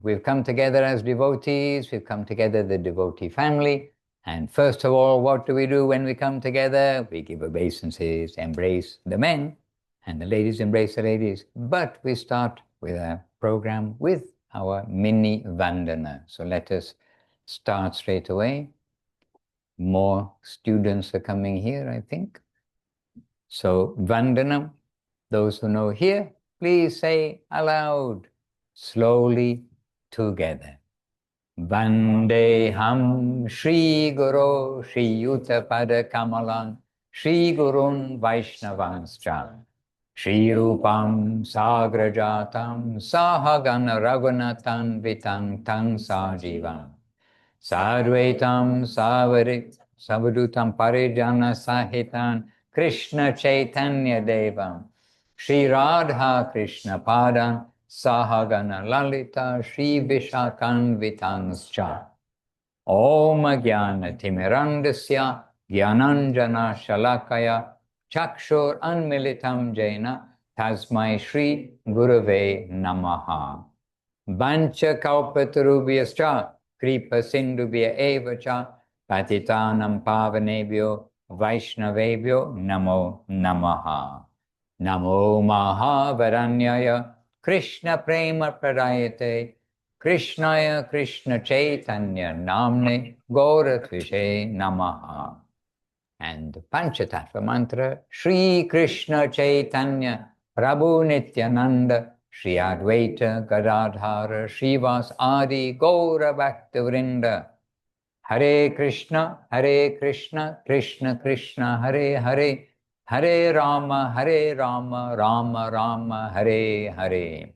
we've come together as devotees, we've come together, the devotee family. And first of all, what do we do when we come together? We give obeisances, embrace the men, and the ladies embrace the ladies. But we start with a program with our mini Vandana. So let us start straight away. More students are coming here, I think. So Vandanam, those who know here, please say aloud, slowly, together. Vandeham Shri Guru Shri Yuta Pada Kamalan Shri Gurun Vaishnavanscha Shri Rupam Sagrajatam Sahagana Raghunatan Vitang Tang Sajivam Sadvaitam Savadutam Parijana Sahitan Krishna Chaitanya Devam Shri Radha Krishna Padan Sahagana Lalita Shri Vishakan Vitangscha Om Jnana Timirandasya Jnananjana Shalakaya Chakshur Anmilitam Jaina Tasmai Shri Gurave Namaha Bancha Kaupatarubhyascha Kripa Sindhubhya Evacha Patitanam Pavanebhyo Vaishnavebhyo Namo Namaha Namo Mahavaranyaya Krishna Prema Pradayate Krishnaya Krishna Chaitanya Namne Gauratvise Namaha. And the Panchatattva mantra, Shri Krishna Chaitanya Prabhu Nityananda Shri Advaita Gadadhara Srivas Adi Gaura Bhaktavrinda Hare Krishna Krishna Krishna Hare Hare Hare Rama, Rama Rama, Hare Hare.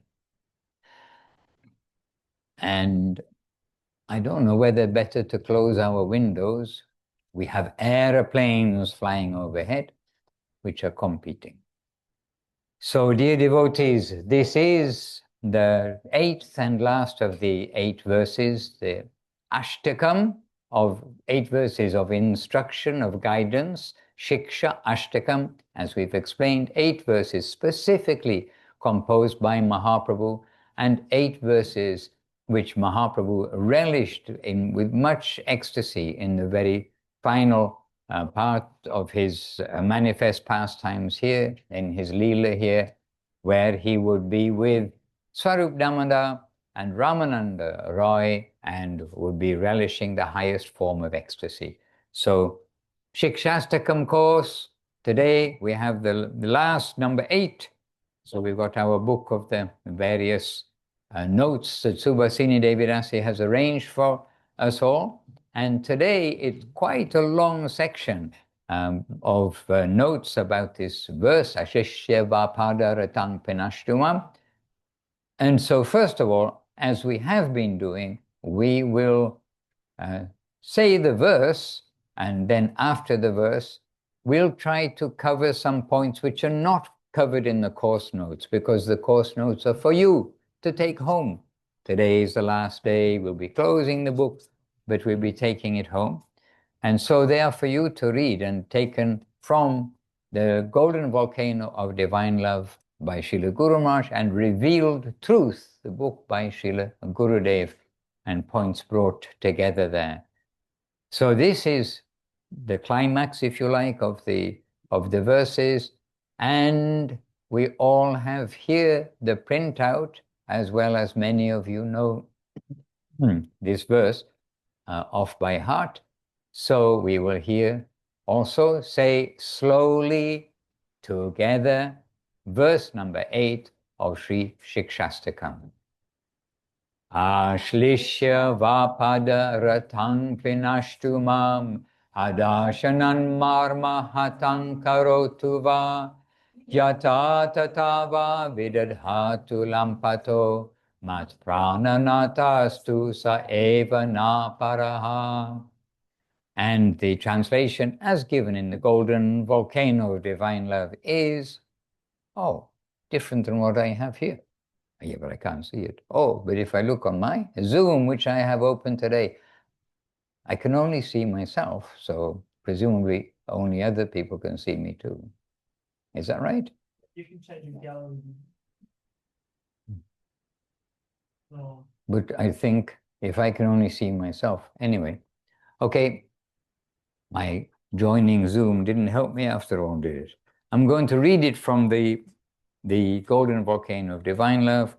And I don't know whether better to close our windows. We have aeroplanes flying overhead, which are competing. So, dear devotees, this is the 8th and last of the 8 verses, the Ashtakam of 8 verses of instruction, of guidance, Shiksha Ashtakam, as we've explained, 8 verses specifically composed by Mahaprabhu, and 8 verses which Mahaprabhu relished in with much ecstasy in the very final part of his manifest pastimes here, in his Leela here, where he would be with Swarup Damodar and Ramananda Roy and would be relishing the highest form of ecstasy. So, Siksastakam course, today we have the last, number 8. So we've got our book of the various notes that Subhasini Devidasi has arranged for us all. And today it's quite a long section of notes about this verse, āśliṣya pāda-ratāṁ pinaṣṭu. And so first of all, as we have been doing, we will say the verse, and then after the verse, we'll try to cover some points which are not covered in the course notes, because the course notes are for you to take home. Today is the last day, we'll be closing the book, but we'll be taking it home. And so they are for you to read, and taken from the Golden Volcano of Divine Love by Srila Guru Maharaj, and Revealed Truth, the book by Srila Gurudev, and points brought together there. So this is the climax, if you like, of the verses, and we all have here the printout, as well as many of you know this verse off by heart. So we will here also say slowly together verse number 8 of Sri Siksastakam. āśliṣya pāda-ratāṁ pinaṣṭu mam adarśanān marma-hatāṁ karotu va yathā tathā va vidadhātu lampaṭo mat-prāṇa-nāthas sa eva nāparaḥ. And the translation as given in the Golden Volcano of Divine Love is, different than what I have here. Yeah, but I can't see it. But if I look on my Zoom, which I have open today, I can only see myself, so presumably only other people can see me too. Is that right? You can change your gallery. But I think if I can only see myself. Anyway, okay, my joining Zoom didn't help me after all, did it? I'm going to read it from the Golden Volcano of Divine Love.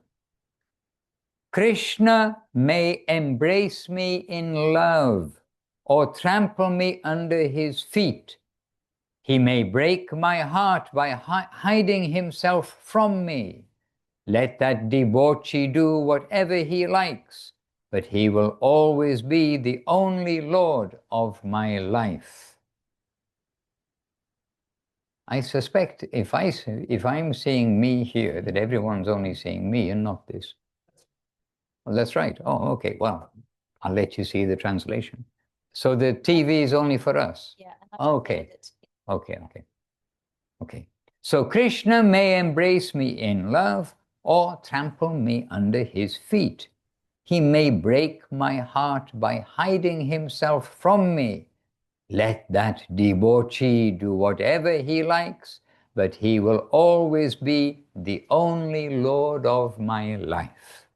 Krishna may embrace me in love or trample me under his feet. He may break my heart by hiding himself from me. Let that debauchee do whatever he likes, but he will always be the only Lord of my life. I suspect if I'm seeing me here, that everyone's only seeing me and not this. Well, that's right. Oh, okay. Well, I'll let you see the translation. So the TV is only for us? Yeah. Okay. Okay, okay. Okay. So Krishna may embrace me in love or trample me under his feet. He may break my heart by hiding himself from me. Let that debauchee do whatever he likes, but he will always be the only Lord of my life.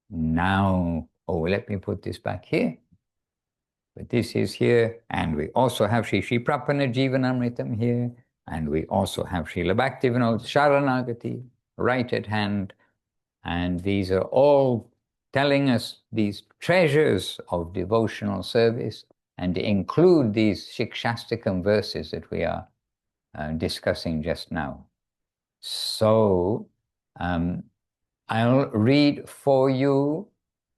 Now, let me put this back here. But this is here, and we also have Sri Prapana Jivanamritam here, and we also have Srila Bhaktivinoda Sharanagati right at hand, and these are all telling us these treasures of devotional service, and include these Siksastakam verses that we are discussing just now. So, I'll read for you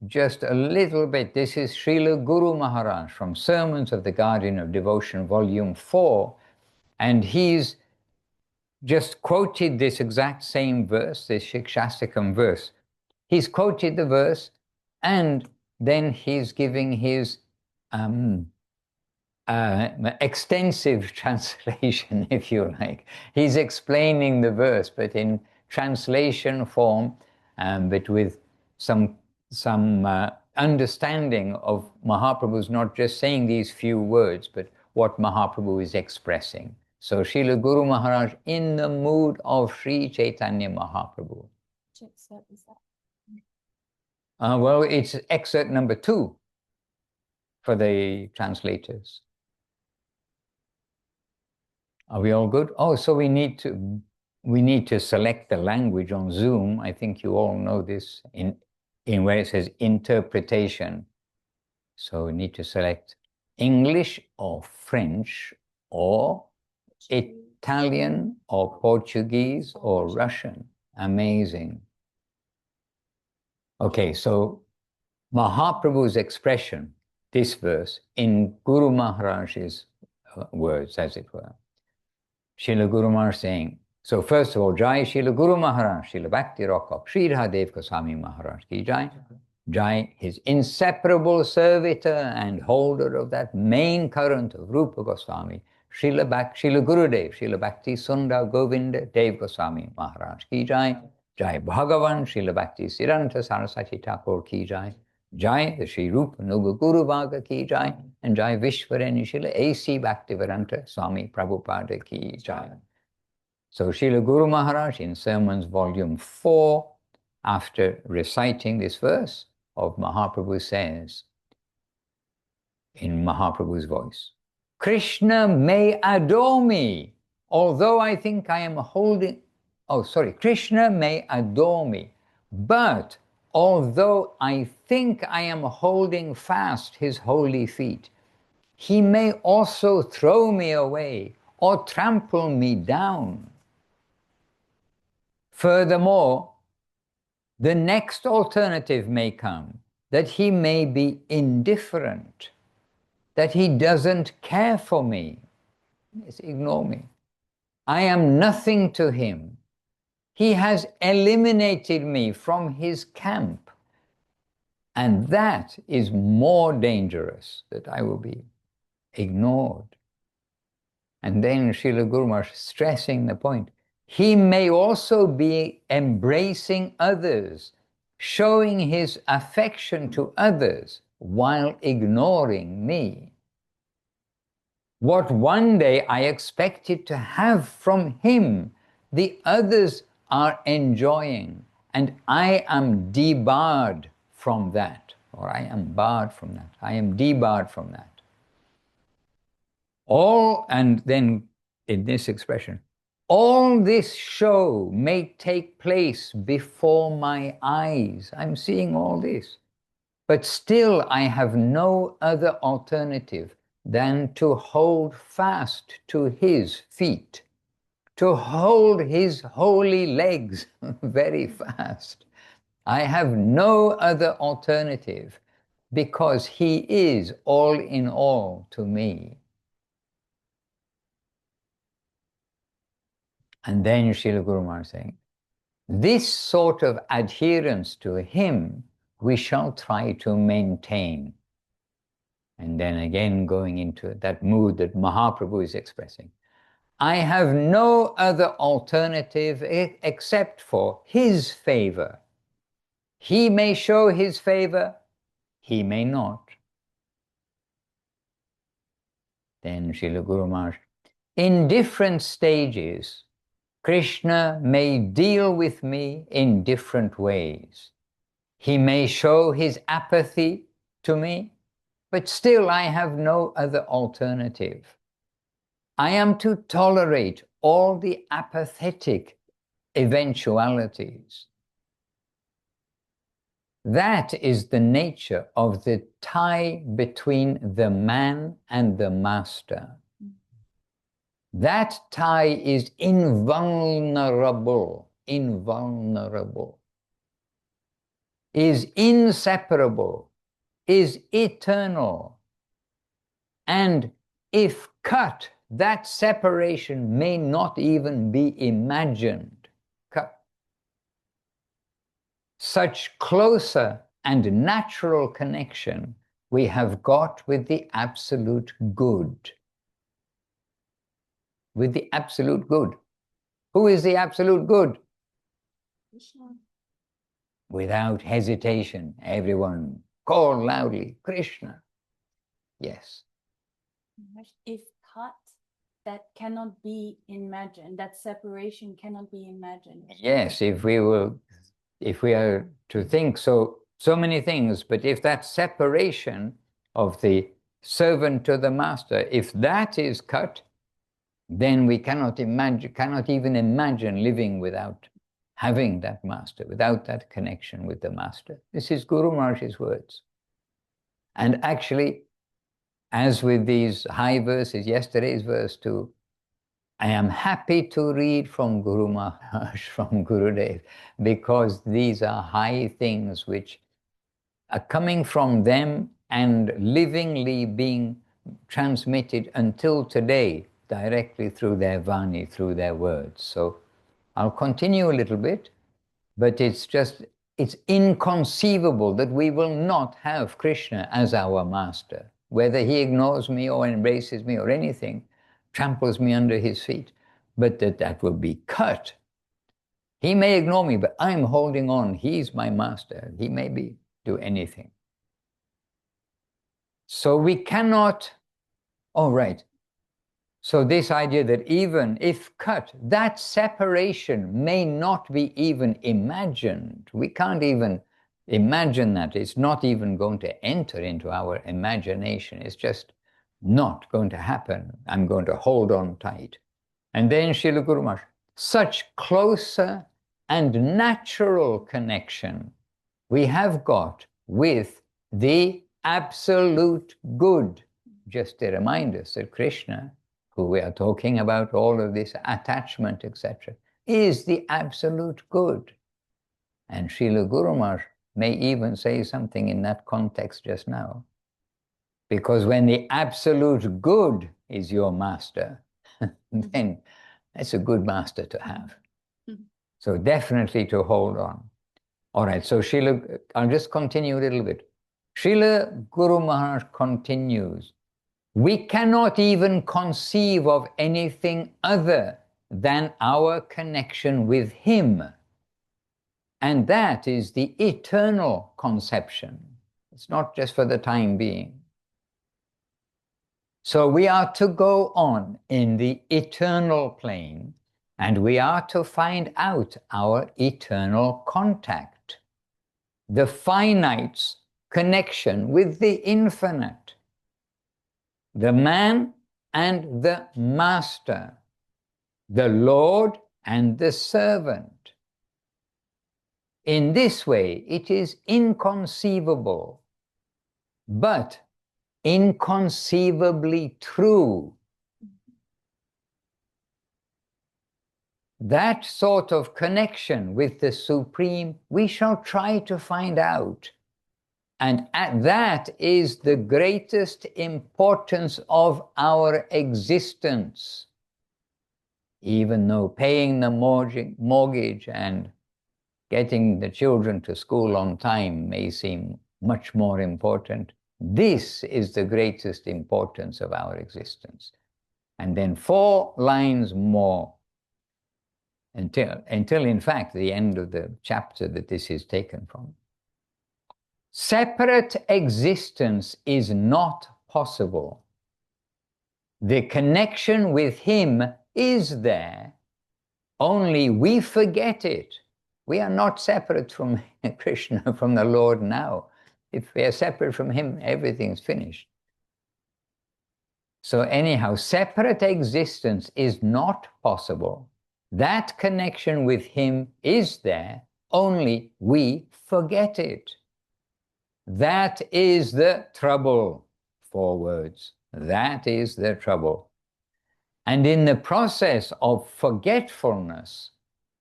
just a little bit. This is Srila Guru Maharaj from Sermons of the Guardian of Devotion, Volume 4, and he's just quoted this exact same verse, this Siksastakam verse. He's quoted the verse, and then he's giving his extensive translation, if you like. He's explaining the verse, but in translation form, but with some understanding of Mahaprabhu's not just saying these few words, but what Mahaprabhu is expressing. So Srila Guru Maharaj in the mood of Sri Chaitanya Mahaprabhu. Which excerpt is that? Well, it's excerpt number 2 for the translators. Are we all good? Oh, so we need to select the language on Zoom. I think you all know this in where it says interpretation. So we need to select English or French or Italian or Portuguese or Russian. Amazing. Okay, so Mahaprabhu's expression, this verse, in Guru Maharaj's words, as it were. Srila Guru Maharaj saying, so first of all, Jai Srila Guru Maharaj, Srila Bhakti Rock, Sri Radhadev Goswami Maharaj ki Jai. Jai, his inseparable servitor and holder of that main current of Rupa Goswami, Srila Gurudev, Srila Bhakti Sundar Govinda Dev Goswami Maharaj ki Jai. Jai Bhagavan, Srila Bhakti Siddhanta Saraswati Thakur ki Jai. Jai, the Sri Rupa Nuga Guru Bhaga ki Jai. And Jai Vishwareni Srila A.C. Bhaktivedanta Swami Prabhupada ki Jai. So Srila Guru Maharaj in Sermons Volume 4, after reciting this verse of Mahaprabhu, says, in Mahaprabhu's voice, Krishna may adore me, although I think I am holding, Krishna may adore me, but although I think I am holding fast his holy feet, he may also throw me away or trample me down. Furthermore, the next alternative may come, that he may be indifferent, that he doesn't care for me. Yes, ignore me. I am nothing to him. He has eliminated me from his camp. And that is more dangerous, that I will be ignored. And then Srila Guru Maharaj stressing the point, he may also be embracing others, showing his affection to others while ignoring me. What one day I expected to have from him, the others are enjoying, and I am debarred from that, or I am barred from that, I am debarred from that. All, and then in this expression, all this show may take place before my eyes. I'm seeing all this. But still I have no other alternative than to hold fast to his feet, to hold his holy legs very fast. I have no other alternative because he is all in all to me. And then Srila Guru Maharaj saying, this sort of adherence to him we shall try to maintain. And then again going into that mood that Mahaprabhu is expressing. I have no other alternative except for his favor. He may show his favor, he may not. Then Srila Guru Maharaj, in different stages, Krishna may deal with me in different ways. He may show his apathy to me, but still I have no other alternative. I am to tolerate all the apathetic eventualities. That is the nature of the tie between the man and the master. That tie is invulnerable, is inseparable, is eternal. And if cut, that separation may not even be imagined. Cut. Such closer and natural connection we have got with the absolute good. With the absolute good. Who is the absolute good? Krishna. Without hesitation, everyone call loudly, Krishna. Yes. If cut, that cannot be imagined, that separation cannot be imagined. Yes, if we are to think so many things, but if that separation of the servant to the master, if that is cut, then we cannot even imagine living without having that master, without that connection with the master. This is Guru Maharaj's words. And actually, as with these high verses, yesterday's verse too, I am happy to read from Guru Maharaj, from Gurudev, because these are high things which are coming from them and livingly being transmitted until today, directly through their Vani, through their words. So I'll continue a little bit, but it's inconceivable that we will not have Krishna as our master, whether he ignores me or embraces me or anything, tramples me under his feet, but that will be cut. He may ignore me, but I'm holding on. He's my master. He may do anything. So we cannot, so this idea that even if cut, that separation may not be even imagined. We can't even imagine that. It's not even going to enter into our imagination. It's just not going to happen. I'm going to hold on tight. And then Srila Guru Maharaj, such closer and natural connection we have got with the absolute good. Just to remind us that Krishna, who we are talking about all of this attachment, etc., is the absolute good. And Srila Guru Maharaj may even say something in that context just now. Because when the absolute good is your master, then that's a good master to have. So definitely to hold on. All right, so I'll just continue a little bit. Srila Guru Maharaj continues, we cannot even conceive of anything other than our connection with him. And that is the eternal conception. It's not just for the time being. So we are to go on in the eternal plane, and we are to find out our eternal contact. the finite's connection with the infinite, the man and the master, the Lord and the servant. In this way, it is inconceivable, but inconceivably true. That sort of connection with the Supreme, we shall try to find out. And that is the greatest importance of our existence. Even though paying the mortgage and getting the children to school on time may seem much more important, this is the greatest importance of our existence. And then 4 lines more until in fact the end of the chapter that this is taken from. Separate existence is not possible. The connection with Him is there, only we forget it. We are not separate from Krishna, from the Lord now. If we are separate from Him, everything's finished. So anyhow, separate existence is not possible. That connection with Him is there, only we forget it. That is the trouble. 4 words. That is the trouble. And in the process of forgetfulness,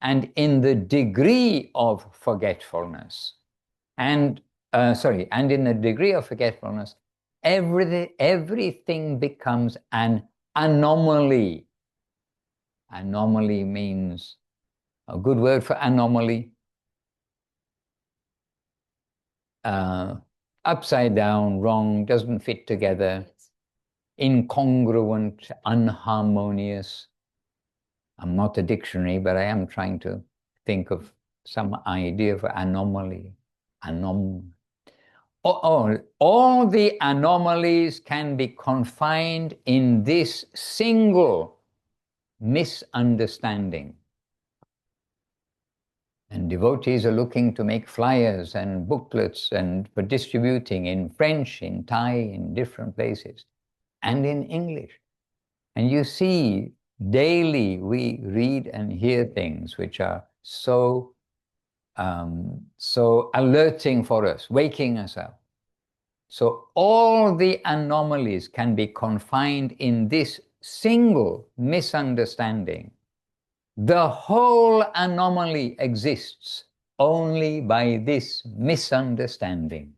and in the degree of forgetfulness, and in the degree of forgetfulness, everything becomes an anomaly. Anomaly means, a good word for anomaly, upside down, wrong, doesn't fit together, incongruent, unharmonious. I'm not a dictionary, but I am trying to think of some idea for anomaly. All the anomalies can be confined in this single misunderstanding. And devotees are looking to make flyers and booklets and for distributing in French, in Thai, in different places, and in English. And you see, daily we read and hear things which are so alerting for us, waking us up. So all the anomalies can be confined in this single misunderstanding. The whole anomaly exists only by this misunderstanding.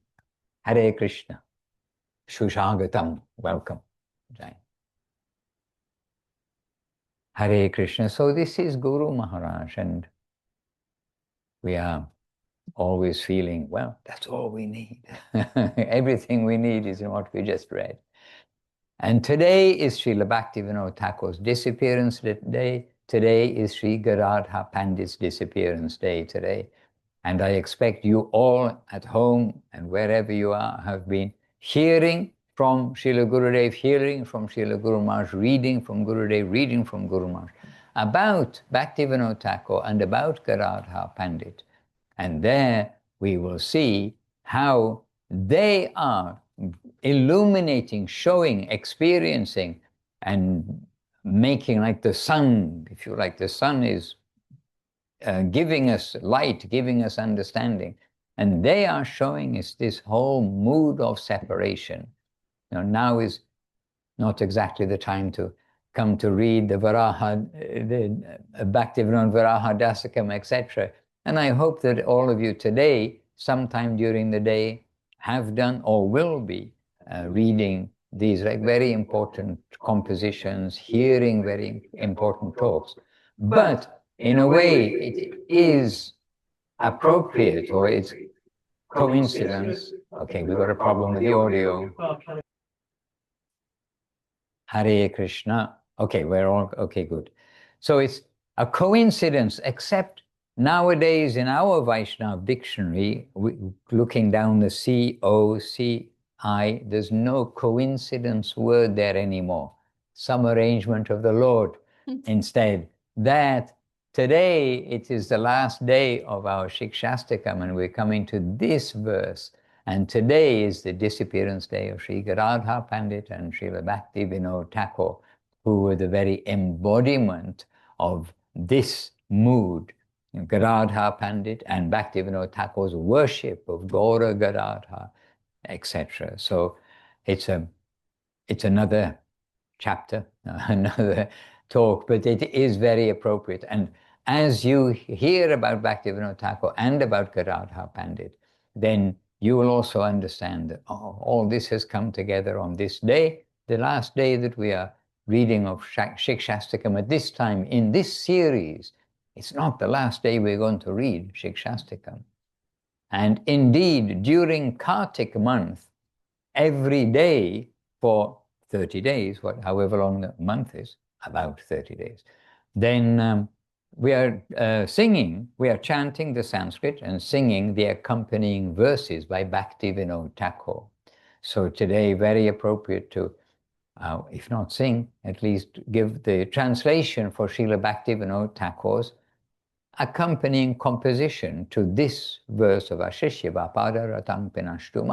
Hare Krishna. Shushagatam. Welcome. Jai. Hare Krishna. So this is Guru Maharaj, and we are always feeling, well, that's all we need. Everything we need is in what we just read. And today is Srila Bhaktivinoda Thakur's disappearance day. Today is Sri Gadadhar Pandit's disappearance day today. And I expect you all at home and wherever you are have been hearing from Srila Gurudev, hearing from Srila Guru Maharaj, reading from Gurudev, reading from Guru Maharaj about Bhaktivinoda Thakur and about Gadadhar Pandit. And there we will see how they are illuminating, showing, experiencing, and making like the sun, if you like. The sun is giving us light, giving us understanding. And they are showing us this whole mood of separation. Now is not exactly the time to come to read the Varaha, the Bhaktivinoda Varaha Dasakam, etc. And I hope that all of you today, sometime during the day, have done or will be reading these like very important compositions, hearing very important talks. But in a way, it is appropriate, or it's coincidence. Okay, we've got a problem with the audio. Hare Krishna. Okay, we're all, okay, good. So it's a coincidence, except nowadays in our Vaishnava dictionary, looking down the C-O-C-I, there's no coincidence word there anymore. Some arrangement of the Lord instead. That today it is the last day of our Siksastakam, and we're coming to this verse. And today is the disappearance day of Sri Gadadhar Pandit and Srila Bhakti Vinod Thakur, who were the very embodiment of this mood. Gadadhar Pandit and Bhakti Vinod Thakur's worship of Gaura Gadadhar, etc. So it's another chapter, another talk, but it is very appropriate. And as you hear about Bhakti Vinod Thakur and about Gadadhar Pandit, then you will also understand that all this has come together on this day, the last day that we are reading of Siksastakam at this time in this series. It's not the last day we're going to read Siksastakam. And indeed, during Kartik month, every day for 30 days, however long the month is, about 30 days, then we are singing, we are chanting the Sanskrit and singing the accompanying verses by Bhakti Vinod Thakur. So today, very appropriate to, if not sing, at least give the translation for Srila Bhakti Vinod Thakur's accompanying composition to this verse of āśliṣya, pāda-ratāṁ pinaṣṭu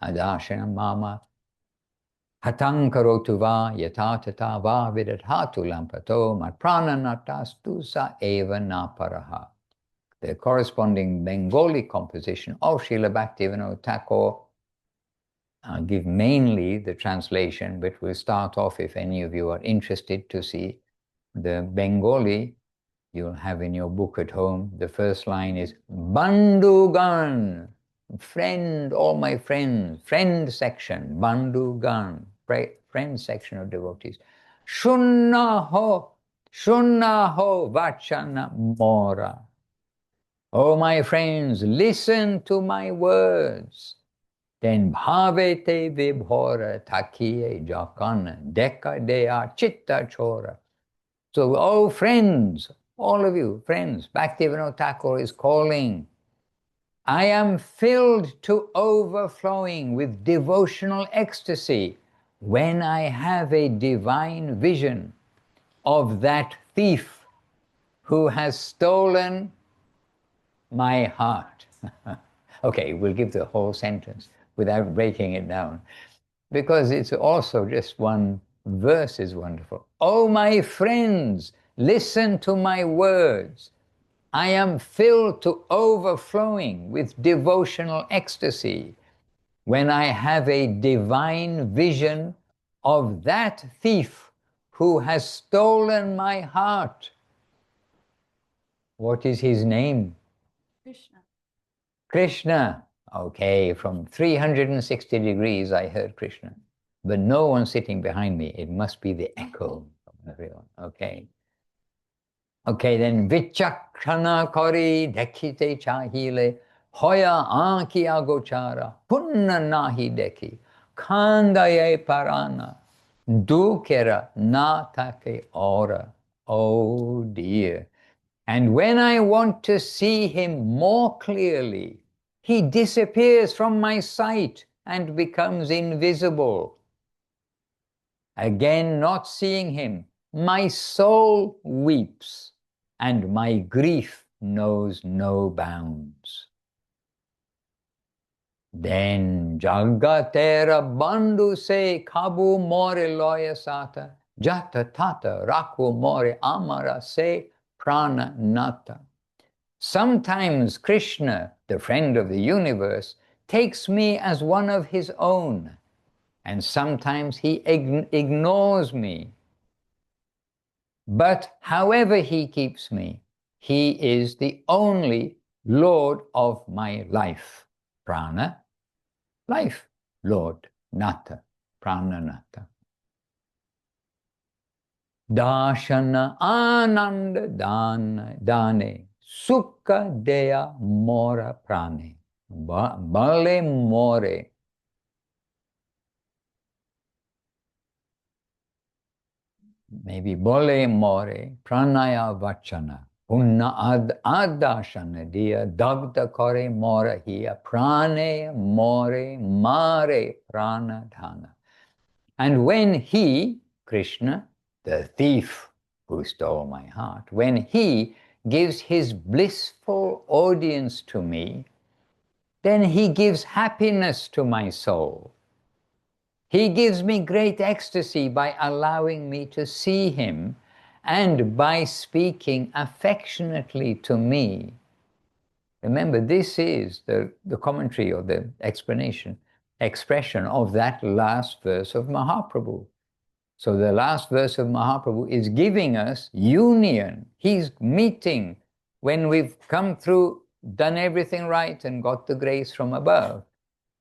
adarśanān marma-hatāṁ karotu yathā tathā vidadhātu lampaṭo mat-prāṇa-nāthas sa eva nāparaḥ. The corresponding Bengali composition of Srila Bhakti Vinod Thakur. I'll give mainly the translation, but we'll start off, if any of you are interested to see the Bengali, you'll have in your book at home. The first line is Bandhugan, friend, all my friends, friend section, Bandhugan, friend section of devotees. Shunnaho vachana mora. Oh my friends, listen to my words. Then bhavete vibhora takiye jakana deka dea chitta chora. So, oh friends, all of you, friends, Bhakti Vinod Thakur is calling. I am filled to overflowing with devotional ecstasy when I have a divine vision of that thief who has stolen my heart. Okay, we'll give the whole sentence without breaking it down, because it's also just one verse is wonderful. Oh, my friends, listen to my words. I am filled to overflowing with devotional ecstasy when I have a divine vision of that thief who has stolen my heart. What is his name? Krishna. Krishna. Okay, from 360 degrees I heard Krishna, but no one sitting behind me. It must be the echo of everyone. Okay. Okay, then vichakshana kori dekhite chahile hoya anki agochara punna nahi dekhi kandaye parana dukera natake ora. Oh dear. And when I want to see him more clearly, he disappears from my sight and becomes invisible. Again, not seeing him, my soul weeps, and my grief knows no bounds. Then Jagatera Bandhu se Kabu more loya sata, Jata tata Raku more Amara se pāda-ratāṁ. Sometimes Krishna, the friend of the universe, takes me as one of his own, and sometimes he ignores me. But however he keeps me, he is the only Lord of my life. Prana, life. Lord, Natha, pāda-ratāṁ. Darshana ananda dane sukha deya mora prane bale more. Maybe bole more pranaya vachana punna adarśanān dia dagda kore mora hiya prane more mare pranadhana. And when he, Krishna, the thief who stole my heart, when he gives his blissful audience to me, then he gives happiness to my soul. He gives me great ecstasy by allowing me to see him and by speaking affectionately to me. Remember, this is the commentary or the expression of that last verse of Mahaprabhu. So the last verse of Mahaprabhu is giving us union. He's meeting when we've come through, done everything right and got the grace from above.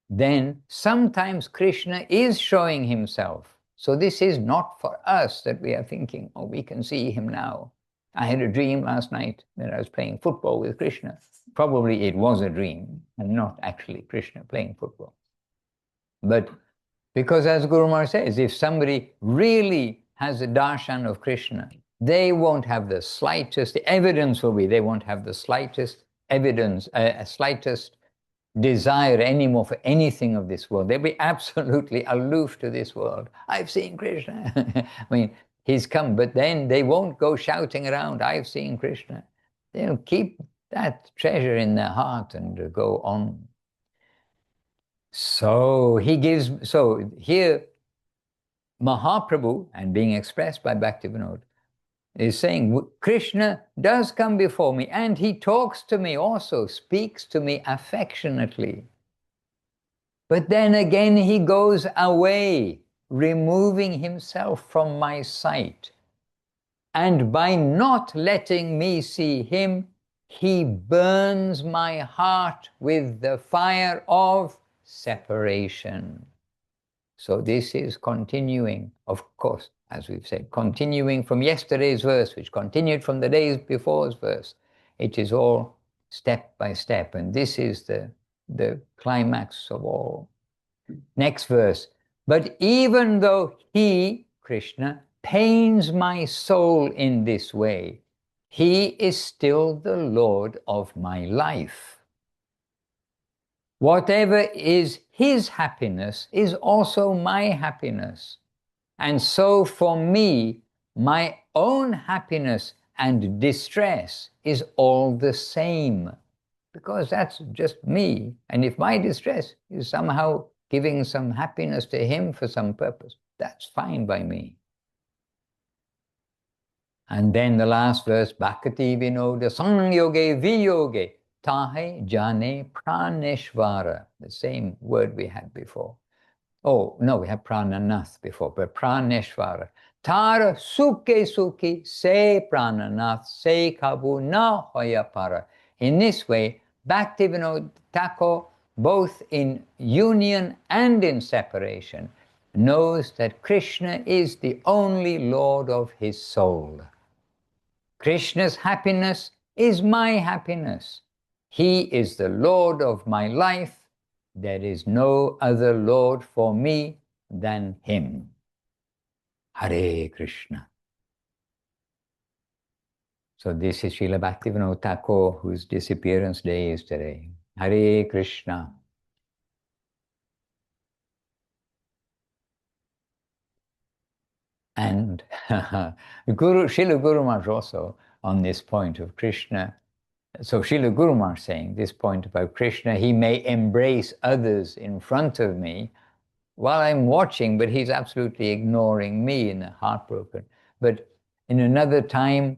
Then sometimes Krishna is showing himself. So this is not for us that we are thinking, oh, we can see him now. I had a dream last night that I was playing football with Krishna. Probably it was a dream and not actually Krishna playing football. But because as Guru Maharaj says, if somebody really has a darshan of Krishna, they won't have the slightest, the evidence will be, they won't have the slightest evidence, slightest desire anymore for anything of this world. They'll be absolutely aloof to this world. I've seen Krishna. I mean, he's come, but then they won't go shouting around, I've seen Krishna. They'll keep that treasure in their heart and go on. So here Mahaprabhu, and being expressed by Bhaktivinoda, is saying, Krishna does come before me and he talks to me also, speaks to me affectionately. But then again he goes away, removing himself from my sight. And by not letting me see him, he burns my heart with the fire of separation. So this is continuing, of course, as we've said, continuing from yesterday's verse, which continued from the days before's verse. It is all step by step, and this is the climax of all. Next verse. But even though he, Krishna, pains my soul in this way, he is still the Lord of my life. Whatever is his happiness is also my happiness. And so for me, my own happiness and distress is all the same, because that's just me. And if my distress is somehow giving some happiness to him for some purpose, that's fine by me. And then the last verse, Bhakti Vinoda Sanyoge Viyoge Tahe Jane Praneshvara, the same word we had before. Oh, no, we have Prananath before, but Praneshvara. Tara Suke Suki Se Prananath Se Kabu Na Hoya Para. In this way, Bhaktivinoda Thakur, both in union and in separation, knows that Krishna is the only Lord of his soul. Krishna's happiness is my happiness. He is the Lord of my life. There is no other Lord for me than him. Hare Krishna. So this is Srila Bhaktivinoda Thakur, whose disappearance day is today. Hare Krishna. And Srila Guru Maharaj also on this point of Krishna. So Srila Guru Maharaj saying this point about Krishna, he may embrace others in front of me while I'm watching, but he's absolutely ignoring me and heartbroken. But in another time,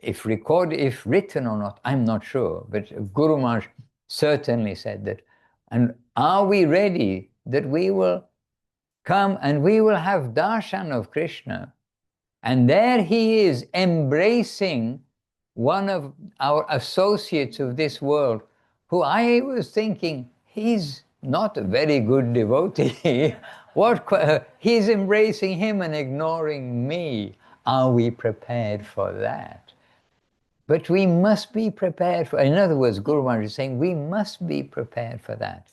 if written or not, I'm not sure. But Guru Maharaj certainly said that. And are we ready that we will come and we will have darshan of Krishna? And there he is embracing one of our associates of this world, who I was thinking, he's not a very good devotee. He's embracing him and ignoring me. Are we prepared for that? But we must be prepared for, in other words, Guru Maharaj is saying, we must be prepared for that.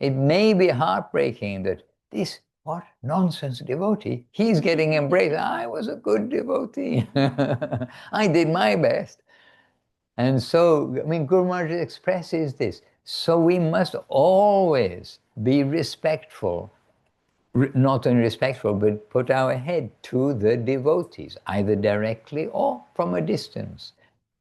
It may be heartbreaking that this, what nonsense devotee, he's getting embraced. I was a good devotee. I did my best. And so, I mean, Guru Maharaj expresses this. So we must always be respectful, not only respectful, but put our head to the devotees, either directly or from a distance.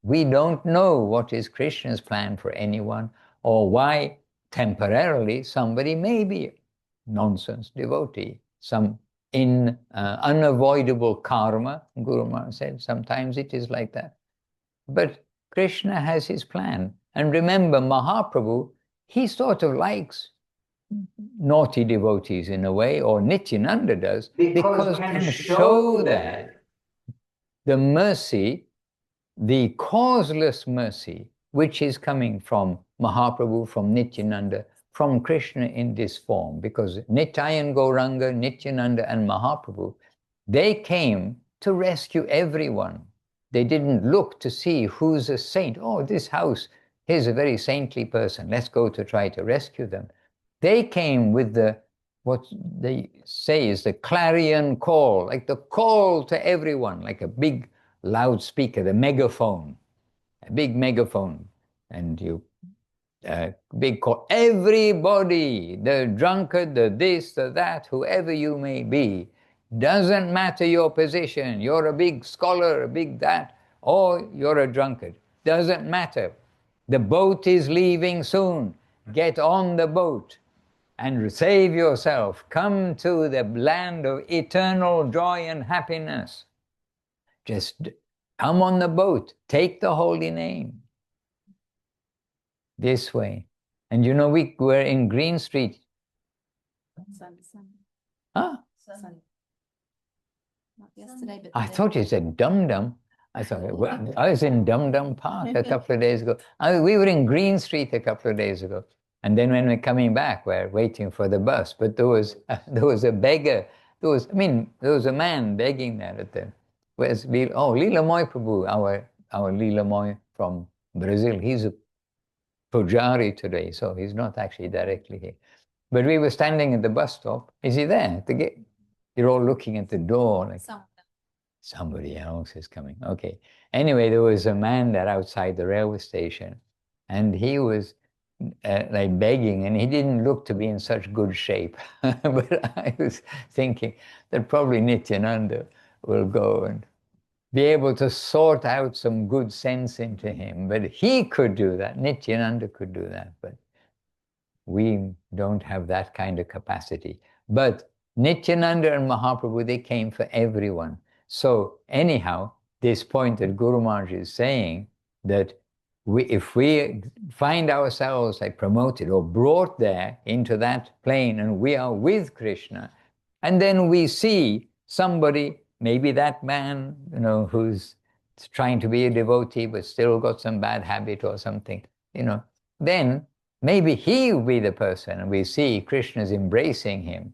We don't know what is Krishna's plan for anyone, or why temporarily somebody may be nonsense devotee, some unavoidable karma. Guru Maharaj said sometimes it is like that. But Krishna has his plan. And remember, Mahaprabhu, he sort of likes naughty devotees in a way, or Nityananda does, because can show that the mercy, the causeless mercy, which is coming from Mahaprabhu, from Nityananda, from Krishna in this form, because Nitai and Gauranga, Nityananda and Mahaprabhu, they came to rescue everyone. They didn't look to see who's a saint. Oh, this house, here's a very saintly person. Let's go to try to rescue them. They came with what they say is the clarion call, like the call to everyone, like a big loudspeaker, the megaphone, a big megaphone. And you big call, everybody, the drunkard, the this, the that, whoever you may be, doesn't matter your position, you're a big scholar, a big that, or you're a drunkard, doesn't matter. The boat is leaving soon, get on the boat and save yourself, come to the land of eternal joy and happiness. Just come on the boat, take the holy name. This way. And you know, we were in Green Street. Sunday. Huh? Sunday. Not yesterday, but I thought you said Dum Dum. I thought, well, I was in Dum Dum Park a couple of days ago. We were in Green Street a couple of days ago. And then when we're coming back, we're waiting for the bus. But there was a beggar. There was a man begging there at the, where's Leela Moy Prabhu, our Leela Moy from Brazil. He's a Pujari today, so he's not actually directly here. But we were standing at the bus stop. Is he there at the gate? You're all looking at the door like somebody else is coming. Okay. Anyway, there was a man there outside the railway station, and he was like begging, and he didn't look to be in such good shape. But I was thinking that probably Nityananda will go and be able to sort out some good sense into him. But he could do that. Nityananda could do that. But we don't have that kind of capacity. But Nityananda and Mahaprabhu, they came for everyone. So anyhow, this point that Guru Maharaj is saying, that if we find ourselves like promoted or brought there into that plane, and we are with Krishna, and then we see somebody, maybe that man, who's trying to be a devotee but still got some bad habit or something, then maybe he will be the person, and we see Krishna's embracing him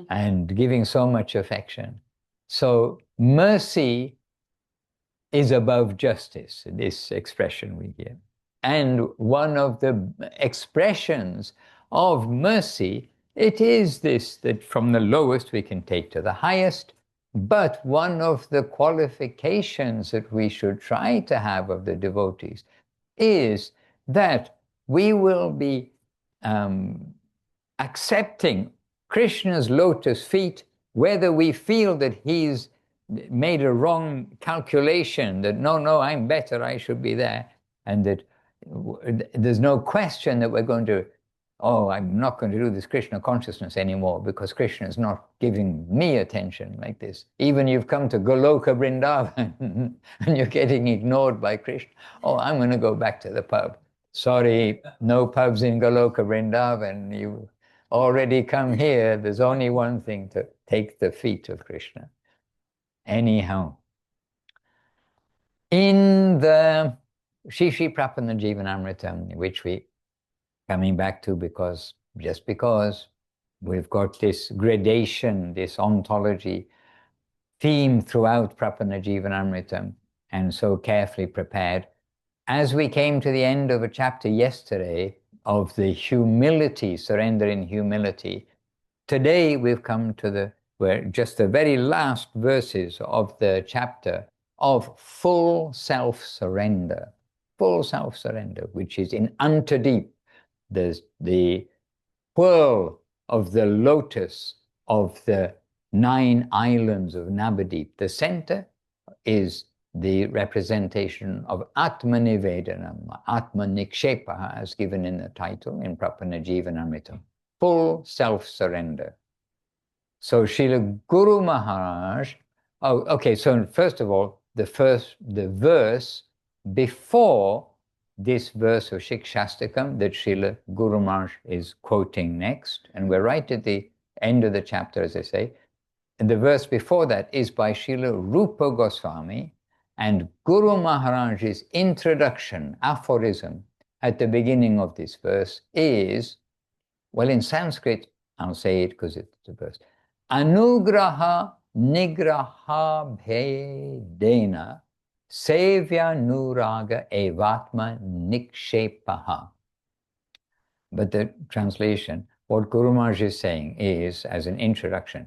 and giving so much affection. So mercy is above justice, this expression we give. And one of the expressions of mercy, it is this, that from the lowest we can take to the highest. But one of the qualifications that we should try to have of the devotees is that we will be accepting Krishna's lotus feet, whether we feel that he's made a wrong calculation, that no, I'm better, I should be there, and that there's no question that we're going to, I'm not going to do this Krishna consciousness anymore because Krishna is not giving me attention like this. Even you've come to Goloka Vrindavan and you're getting ignored by Krishna. I'm going to go back to the pub. Sorry, no pubs in Goloka Vrindavan. You already come here. There's only one thing, to take the feet of Krishna. Anyhow, in the Shri Shri Prapana Jivanamritam, which we coming back to because we've got this gradation, this ontology theme throughout Prapana Jivanamritam, and so carefully prepared. As we came to the end of a chapter yesterday of the humility, surrender in humility, today we've come to just the very last verses of the chapter of full self-surrender, which is in Antadeep, the whirl of the lotus of the 9 islands of Navadip. The center is the representation of Atmanivedanam, Atmanikshepa, as given in the title in Prapannajivanamritam, full self-surrender. So Srila Guru Maharaj, oh, okay, so first of all, the verse before this verse of Siksastakam that Srila Guru Maharaj is quoting next, and we're right at the end of the chapter, as I say, and the verse before that is by Srila Rupa Goswami, and Guru Maharaj's introduction, aphorism, at the beginning of this verse is, well, in Sanskrit, I'll say it because it's the verse, Anugraha nigraha bhedena sevya nuraga evatma nikshepaha. But the translation, what Guru Maharaj is saying is, as an introduction,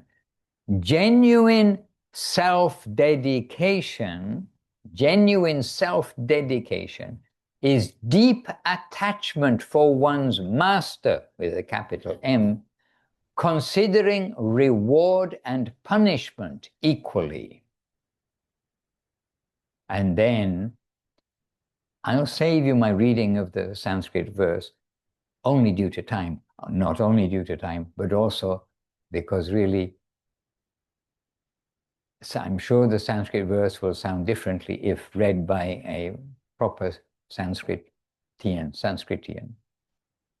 genuine self-dedication is deep attachment for one's master, with a capital M, considering reward and punishment equally. And then, I'll save you my reading of the Sanskrit verse, only due to time, not only due to time, but also because really, I'm sure the Sanskrit verse will sound differently if read by a proper Sanskritian.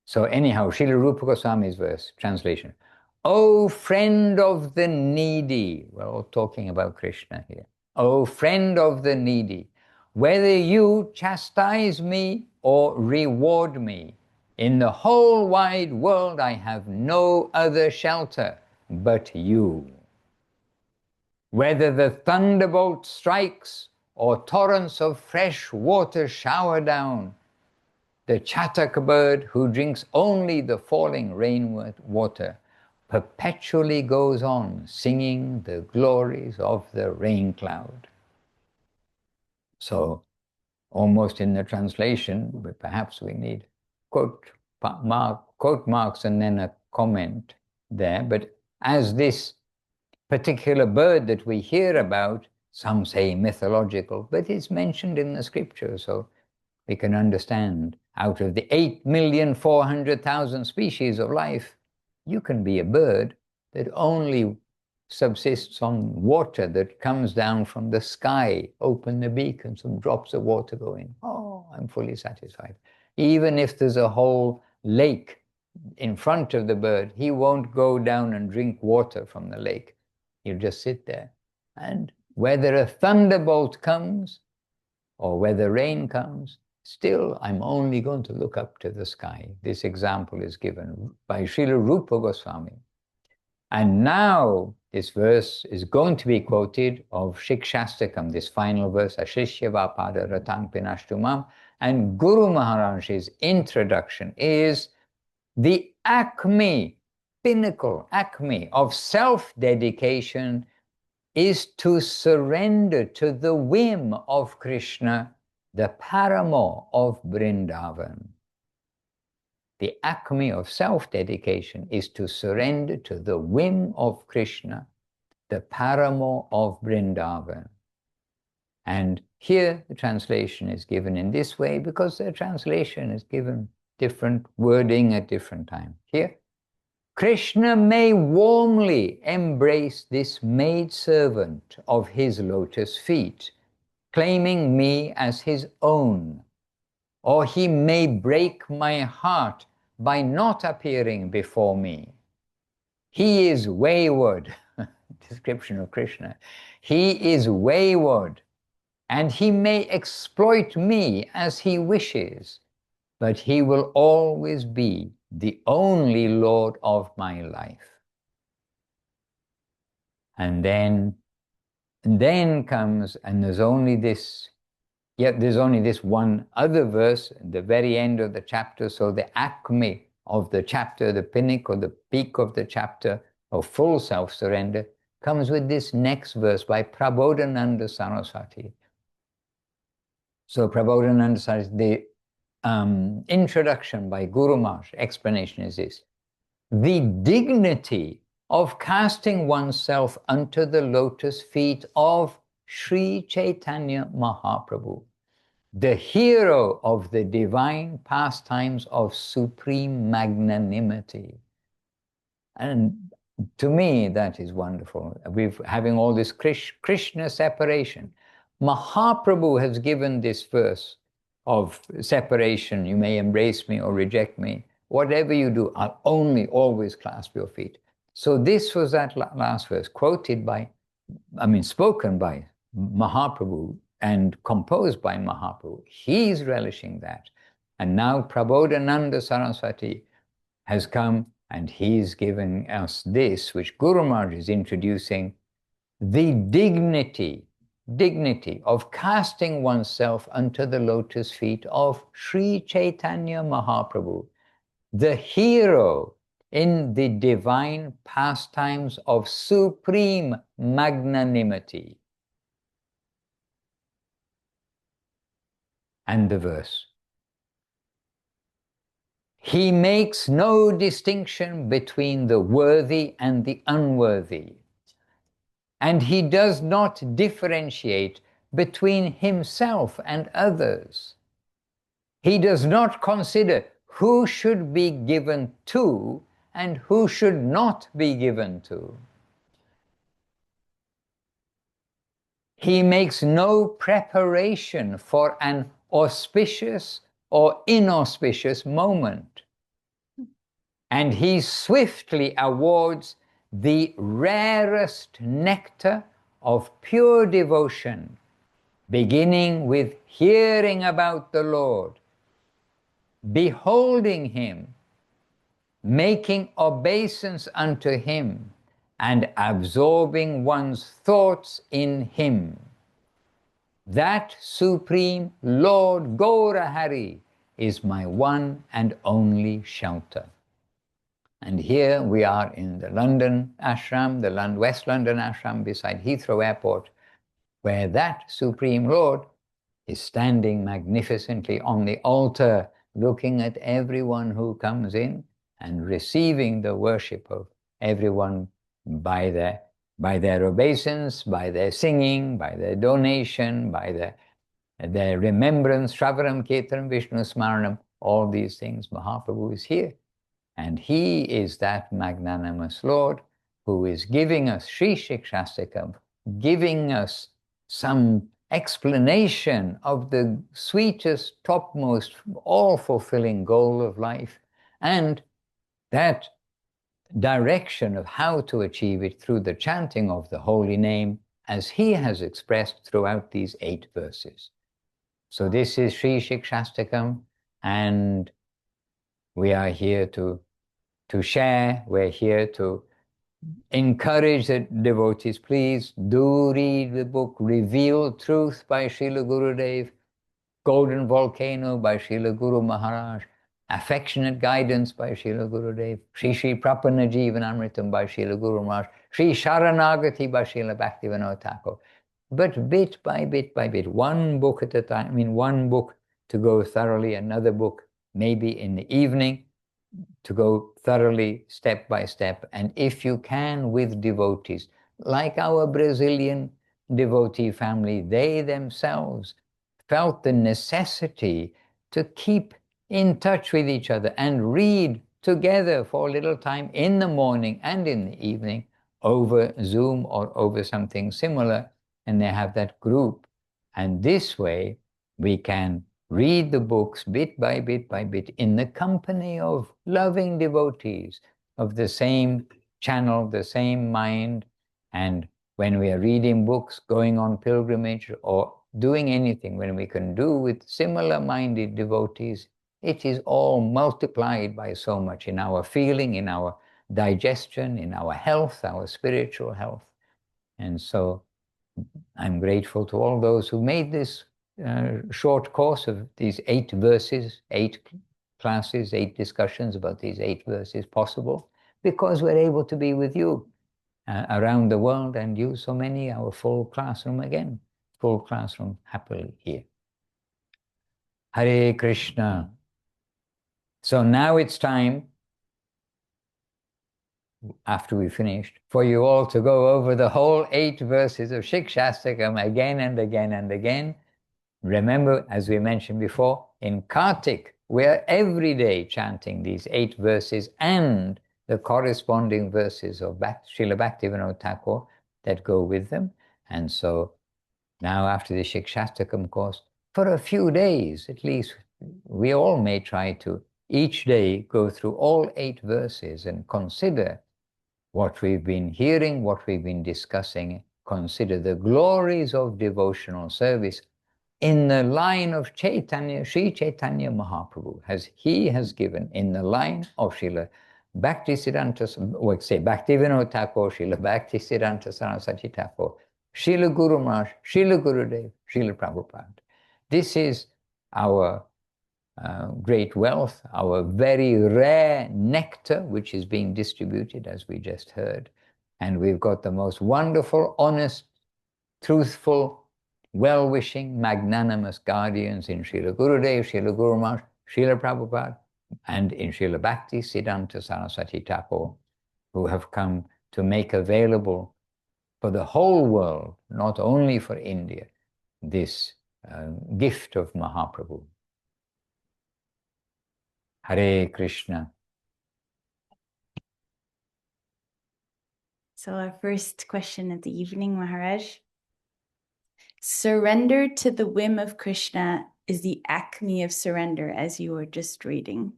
So anyhow, Srila Rupa Goswami's verse, translation. O friend of the needy, we're all talking about Krishna here. O friend of the needy, whether you chastise me or reward me, in the whole wide world I have no other shelter but you. Whether the thunderbolt strikes or torrents of fresh water shower down, the chatak bird who drinks only the falling rain water perpetually goes on singing the glories of the rain cloud. So, almost in the translation, but perhaps we need quote marks and then a comment there. But as this particular bird that we hear about, some say mythological, but it's mentioned in the scripture, so we can understand. Out of the 8,400,000 species of life, you can be a bird that only subsists on water that comes down from the sky. Open the beak and some drops of water go in. Oh, I'm fully satisfied. Even if there's a whole lake in front of the bird, he won't go down and drink water from the lake. He'll just sit there. And whether a thunderbolt comes or whether rain comes, still I'm only going to look up to the sky. This example is given by Srila Rupa Goswami. And now this verse is going to be quoted of Siksastakam, this final verse, āśliṣya va pāda-ratāṁ pinaṣṭu mam. And Guru Maharaj's introduction is the pinnacle of self-dedication is to surrender to the whim of Krishna, the paramour of Vrindavan. The acme of self-dedication is to surrender to the whim of Krishna, the paramour of Vrindavan. And here the translation is given in this way because the translation is given different wording at different times. Here, Krishna may warmly embrace this maidservant of his lotus feet, claiming me as his own, or he may break my heart by not appearing before me. He is wayward, description of Krishna. He is wayward, and he may exploit me as he wishes, but he will always be the only Lord of my life. And then comes, and there's only this one other verse at the very end of the chapter, so the acme of the chapter, the pinnacle, the peak of the chapter of full self-surrender, comes with this next verse by Prabodhananda Saraswati. So Prabodhananda Saraswati, the introduction by Guru Maharaj, explanation is this: the dignity of casting oneself unto the lotus feet of Sri Chaitanya Mahaprabhu, the hero of the divine pastimes of supreme magnanimity. And to me, that is wonderful. We're having all this Krishna separation. Mahaprabhu has given this verse of separation. You may embrace me or reject me. Whatever you do, I'll only always clasp your feet. So this was that last verse, quoted by, spoken by Mahaprabhu and composed by Mahaprabhu. He's relishing that. And now Prabodhananda Saraswati has come and he's given us this, which Guru Maharaj is introducing, the dignity of casting oneself unto the lotus feet of Sri Chaitanya Mahaprabhu, the hero in the divine pastimes of supreme magnanimity. And the verse, he makes no distinction between the worthy and the unworthy, and he does not differentiate between himself and others. He does not consider who should be given to and who should not be given to. He makes no preparation for an auspicious or inauspicious moment. And he swiftly awards the rarest nectar of pure devotion, beginning with hearing about the Lord, beholding him, making obeisance unto him, and absorbing one's thoughts in him. That Supreme Lord Gaurahari is my one and only shelter. And here we are in the London ashram, the West London ashram beside Heathrow Airport, where that Supreme Lord is standing magnificently on the altar, looking at everyone who comes in and receiving the worship of everyone by their obeisance, by their singing, by their donation, by their remembrance, Shravanam, Kirtanam, Vishnu Smaranam, all these things. Mahaprabhu is here. And he is that magnanimous Lord who is giving us Sri Siksastakam, giving us some explanation of the sweetest, topmost, all-fulfilling goal of life, and that direction of how to achieve it through the chanting of the holy name, as he has expressed throughout these 8 verses. So this is Sri Siksastakam, and we are here to share, we're here to encourage the devotees. Please do read the book Revealed Truth by Srila Gurudev, Golden Volcano by Srila Guru Maharaj, Affectionate Guidance by Srila Gurudev, Sri Sri Prapana Jivanamritam by Srila Guru Maharaj, Sri Sharanagati by Srila Bhaktivinoda Thakur. But bit by bit, one book at a time, one book to go thoroughly, another book maybe in the evening, to go thoroughly step by step, and if you can with devotees, like our Brazilian devotee family, they themselves felt the necessity to keep in touch with each other and read together for a little time in the morning and in the evening over Zoom or over something similar, and they have that group. And this way we can read the books bit by bit in the company of loving devotees of the same channel, the same mind. And when we are reading books, going on pilgrimage, or doing anything, when we can do with similar-minded devotees, it is all multiplied by so much in our feeling, in our digestion, in our health, our spiritual health. And so I'm grateful to all those who made this short course of these 8 verses, 8 classes, 8 discussions about these 8 verses possible, because we're able to be with you around the world, and you so many, our full classroom again, full classroom happily here. Hare Krishna. So now it's time after we finished, for you all to go over the whole 8 verses of Siksastakam again and again and again. Remember, as we mentioned before, in Kartik, we are every day chanting these 8 verses and the corresponding verses of Srila Bhaktivinoda Thakur that go with them. And so now after the Siksastakam course, for a few days at least, we all may try to each day go through all 8 verses and consider what we've been hearing, what we've been discussing, consider the glories of devotional service in the line of Chaitanya, Sri Chaitanya Mahaprabhu, as he has given in the line of Srila Bhaktisiddhanta, or say Bhaktivinoda Thakur, Srila Bhaktisiddhanta Saraswati Thakur, Srila Guru Maharaj, Srila Gurudev, Srila Prabhupada. This is our great wealth, our very rare nectar, which is being distributed, as we just heard. And we've got the most wonderful, honest, truthful, well-wishing, magnanimous guardians in Srila Gurudev, Srila Guru Maharaj, Srila Prabhupada, and in Srila Bhaktisiddhanta Saraswati Thakur, who have come to make available for the whole world, not only for India, this gift of Mahaprabhu. Hare Krishna. So our first question of the evening, Maharaj. Surrender to the whim of Krishna is the acme of surrender, as you were just reading.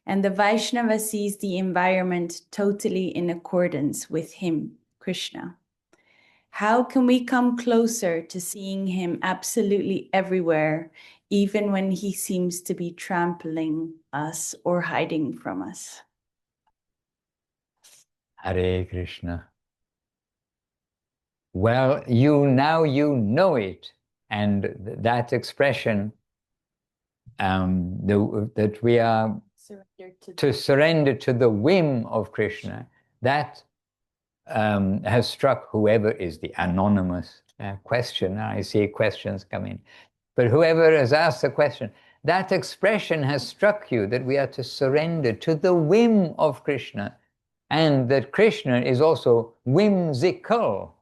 And the Vaishnava sees the environment totally in accordance with him, Krishna. How can we come closer to seeing him absolutely everywhere, even when he seems to be trampling us or hiding from us? Hare Krishna. Well, now you know it, and that expression that we are to surrender to the whim of Krishna, that has struck whoever is the anonymous questioner. I see questions come in, but whoever has asked the question, that expression has struck you, that we are to surrender to the whim of Krishna, and that Krishna is also whimsical.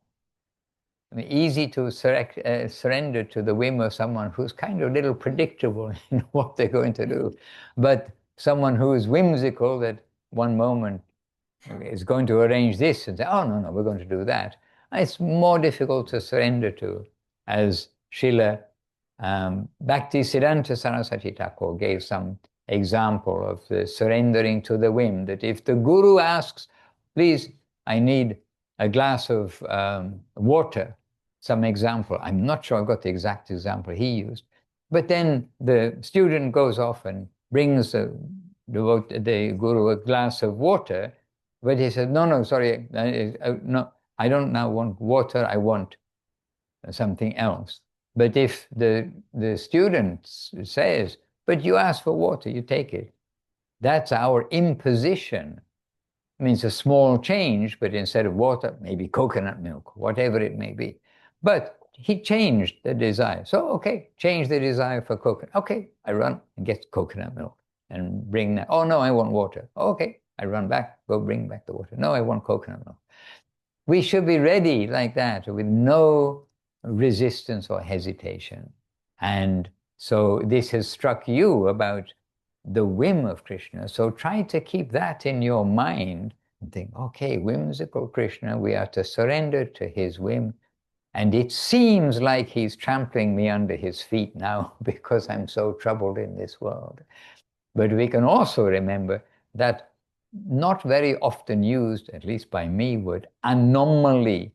I mean, easy to surrender to the whim of someone who's kind of a little predictable in what they're going to do. But someone who is whimsical, that one moment is going to arrange this and say, oh, no, we're going to do that. It's more difficult to surrender to, as Srila Bhaktisiddhanta Saraswati Thakur gave some example of the surrendering to the whim, that if the Guru asks, please, I need a glass of water, some example. I'm not sure I've got the exact example he used. But then the student goes off and brings the Guru a glass of water, but he said, no, sorry, no, I don't now want water, I want something else. But if the student says, but you ask for water, you take it, that's our imposition. It means a small change, but instead of water, maybe coconut milk, whatever it may be. But he changed the desire. So, okay, change the desire for coconut. Okay, I run and get coconut milk and bring that. Oh, no, I want water. Okay, I run back, go bring back the water. No, I want coconut milk. We should be ready like that with no resistance or hesitation. And so this has struck you about the whim of Krishna. So try to keep that in your mind and think, okay, whimsical Krishna, we are to surrender to his whim. And it seems like he's trampling me under his feet now because I'm so troubled in this world. But we can also remember that not very often used, at least by me, word anomaly,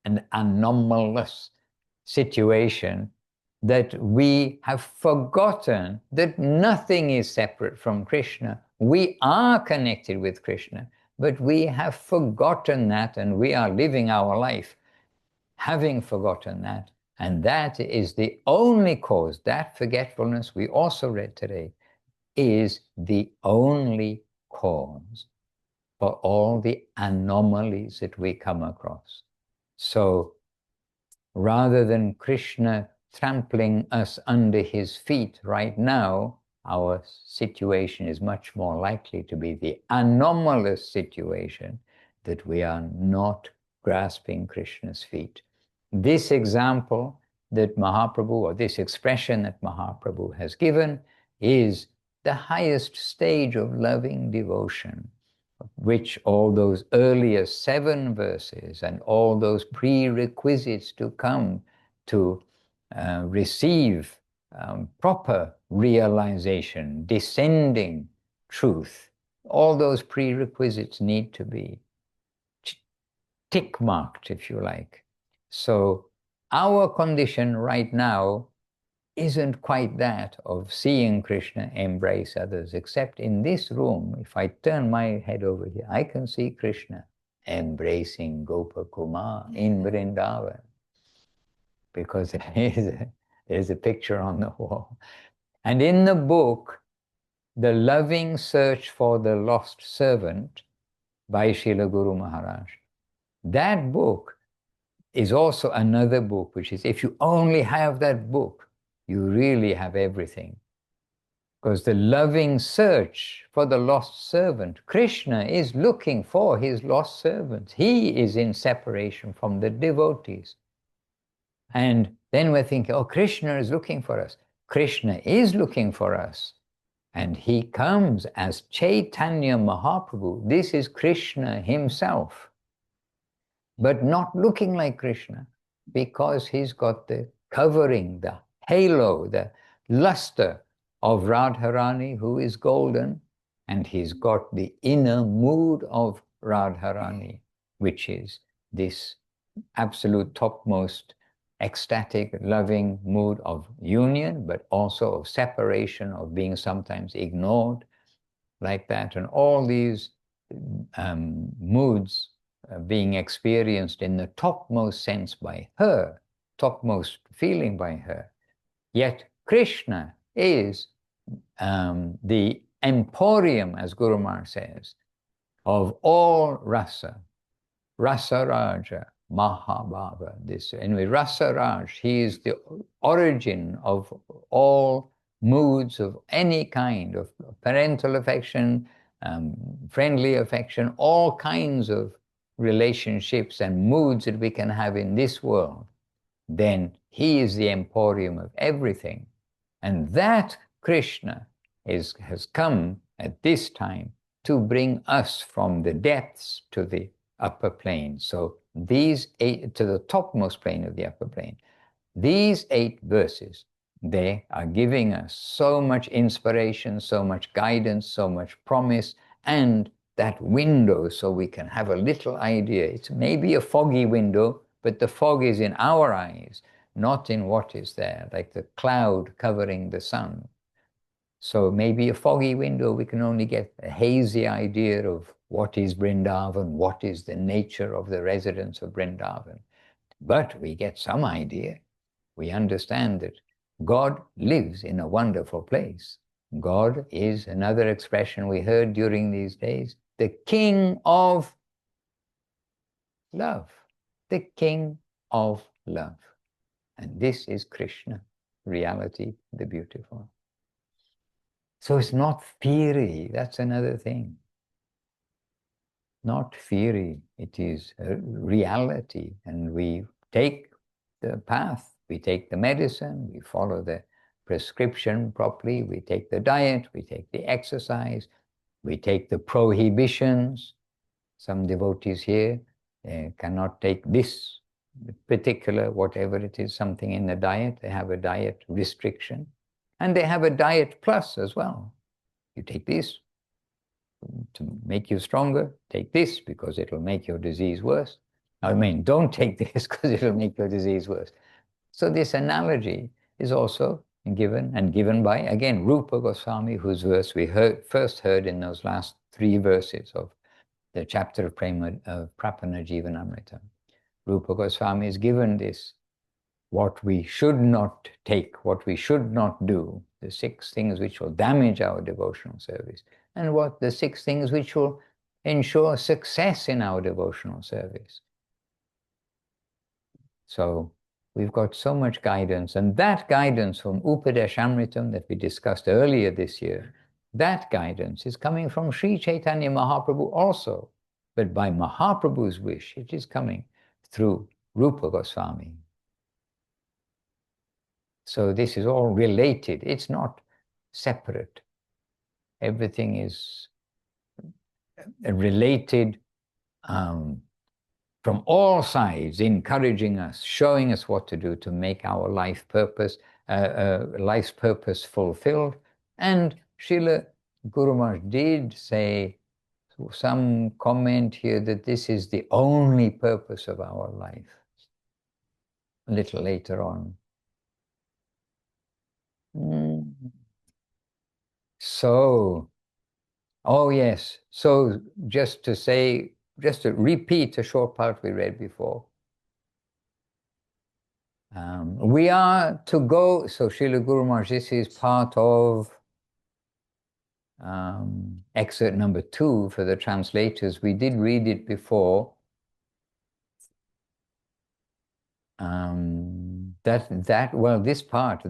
an anomalous situation, that we have forgotten that nothing is separate from Krishna. We are connected with Krishna, but we have forgotten that, and we are living our life having forgotten that. And that is the only cause, that forgetfulness we also read today, is the only cause for all the anomalies that we come across. So rather than Krishna trampling us under his feet right now, our situation is much more likely to be the anomalous situation that we are not grasping Krishna's feet. This example that Mahaprabhu, or this expression that Mahaprabhu has given, is the highest stage of loving devotion, which all those earlier 7 verses and all those prerequisites to come to receive proper realization, descending truth, all those prerequisites need to be tick-marked, if you like. So our condition right now isn't quite that of seeing Krishna embrace others, except in this room, if I turn my head over here, I can see Krishna embracing Gopakumar in Vrindavan, because there's a picture on the wall. And in the book, The Loving Search for the Lost Servant by Srila Guru Maharaj, that book is also another book, which is, if you only have that book, you really have everything. Because the loving search for the lost servant, Krishna is looking for his lost servants. He is in separation from the devotees. And then we're thinking, oh, Krishna is looking for us. Krishna is looking for us. And he comes as Chaitanya Mahaprabhu. This is Krishna himself, but not looking like Krishna, because he's got the covering, the halo, the luster of Radharani, who is golden, and he's got the inner mood of Radharani, which is this absolute topmost ecstatic, loving mood of union, but also of separation, of being sometimes ignored, like that. And all these moods being experienced in the topmost sense by her, topmost feeling by her. Yet Krishna is the emporium, as Guru Maharaj says, of all rasa, rasa raja, Mahabhava. This anyway, Rasa Raj, he is the origin of all moods of any kind of parental affection, friendly affection, all kinds of relationships and moods that we can have in this world. Then he is the emporium of everything. And that Krishna has come at this time to bring us from the depths to the upper plane. So these 8, to the topmost plane of the upper plane, these 8 verses, they are giving us so much inspiration, so much guidance, so much promise, and that window so we can have a little idea. It's maybe a foggy window, but the fog is in our eyes, not in what is there, like the cloud covering the sun. So maybe a foggy window, we can only get a hazy idea of what is Vrindavan, what is the nature of the residents of Vrindavan. But we get some idea. We understand that God lives in a wonderful place. God is, another expression we heard during these days, the King of love. The King of love. And this is Krishna, reality, the beautiful. So it's not theory, that's another thing. Not theory, it is a reality. And we take the path, we take the medicine, we follow the prescription properly, we take the diet, we take the exercise, we take the prohibitions. Some devotees here cannot take this particular, whatever it is, something in the diet. They have a diet restriction. And they have a diet plus as well. You take this to make you stronger, take this because it'll make your disease worse. I mean, don't take this because it'll make your disease worse. So this analogy is also given, and given by, again, Rupa Goswami, whose verse we first heard in those last 3 verses of the chapter of Prapana Jivanamrita. Rupa Goswami is given this, what we should not take, what we should not do, the 6 things which will damage our devotional service, and what the 6 things which will ensure success in our devotional service. So We've got so much guidance, and that guidance from Upadeshamritam that we discussed earlier this year, that guidance is coming from Sri Chaitanya Mahaprabhu also, but by Mahaprabhu's wish, it is coming through Rupa Goswami. So this is all related. It's not separate. Everything is related from all sides, encouraging us, showing us what to do to make our life's purpose fulfilled. And Srila Guru Maharaj did say some comment here that this is the only purpose of our life. A little later on. So, oh yes, so just to repeat a short part we read before. We are to go, so Srila Guru Maharaj, this is part of excerpt number 2 for the translators. We did read it before. This part,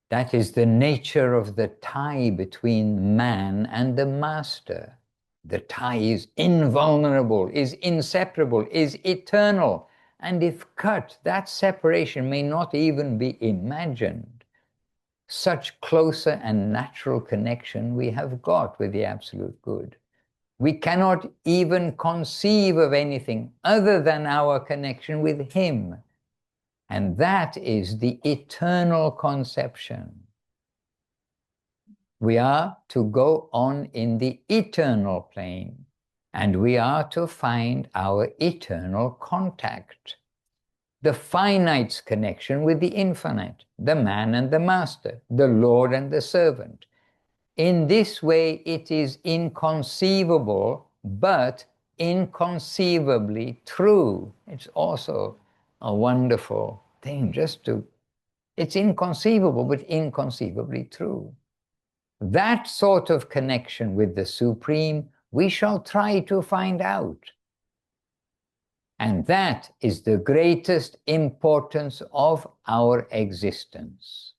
that is the nature of the tie between man and the master. The tie is invulnerable, is inseparable, is eternal. And if cut, that separation may not even be imagined. Such closer and natural connection we have got with the Absolute Good. We cannot even conceive of anything other than our connection with Him. And that is the eternal conception. We are to go on in the eternal plane, and we are to find our eternal contact. The finite's connection with the infinite, the man and the master, the Lord and the servant. In this way, it is inconceivable, but inconceivably true. It's also a wonderful thing, it's inconceivable, but inconceivably true. That sort of connection with the Supreme, we shall try to find out. And that is the greatest importance of our existence.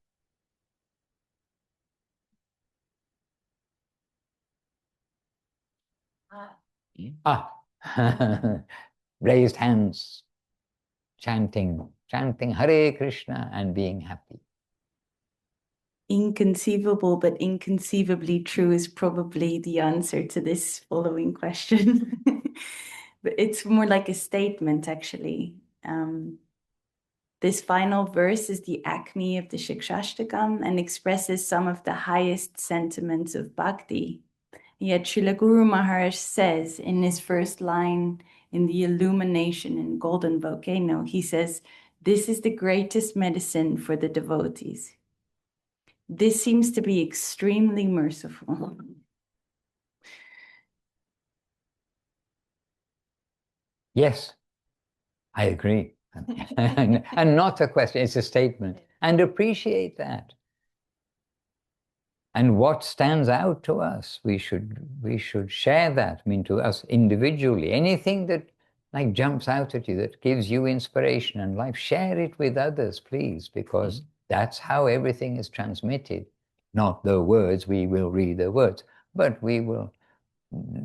Raised hands, chanting Hare Krishna and being happy. Inconceivable but inconceivably true is probably the answer to this following question. But it's more like a statement, actually. This final verse is the acme of the Siksastakam and expresses some of the highest sentiments of bhakti. Yet Srila Guru Maharaj says in his first line in the illumination in Golden Volcano, he says, "This is the greatest medicine for the devotees." This seems to be extremely merciful. Yes, I agree. And not a question, it's a statement. And appreciate that. And what stands out to us, we should share that. I mean, to us individually, anything that like jumps out at you, that gives you inspiration and life, share it with others, please, because that's how everything is transmitted. Not the words, we will read the words, but we will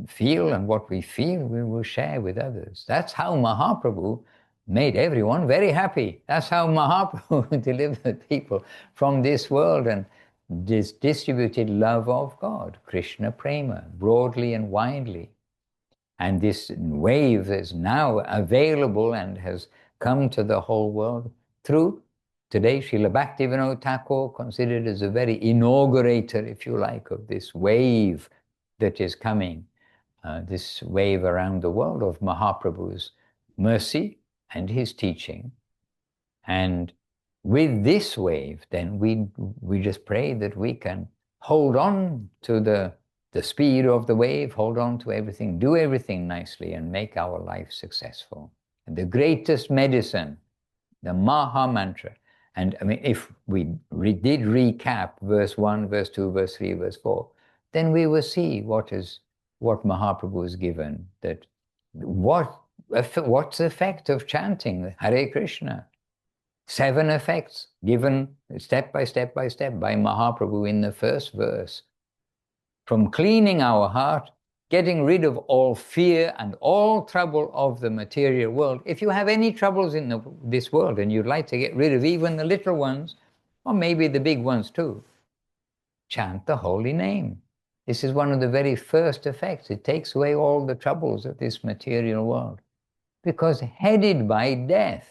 feel, and what we feel, we will share with others. That's how Mahaprabhu made everyone very happy. That's how Mahaprabhu delivered people from this world and distributed love of God, Krishna Prema, broadly and widely. And this wave is now available and has come to the whole world through, today, Srila Bhaktivinoda Thakur, considered as a very inaugurator, if you like, of this wave that is coming, this wave around the world of Mahaprabhu's mercy and his teaching. And with this wave, then we just pray that we can hold on to the speed of the wave, hold on to everything, do everything nicely, and make our life successful. And the greatest medicine, the Maha Mantra. And I mean, if we did recap verse 1, verse 2, verse 3, verse 4, then we will see what Mahaprabhu has given, that what's the effect of chanting Hare Krishna? 7 effects given step by step by step by Mahaprabhu in the first verse. From cleaning our heart, getting rid of all fear and all trouble of the material world. If you have any troubles in this world and you'd like to get rid of even the little ones, or maybe the big ones too, chant the holy name. This is one of the very first effects. It takes away all the troubles of this material world. Because headed by death,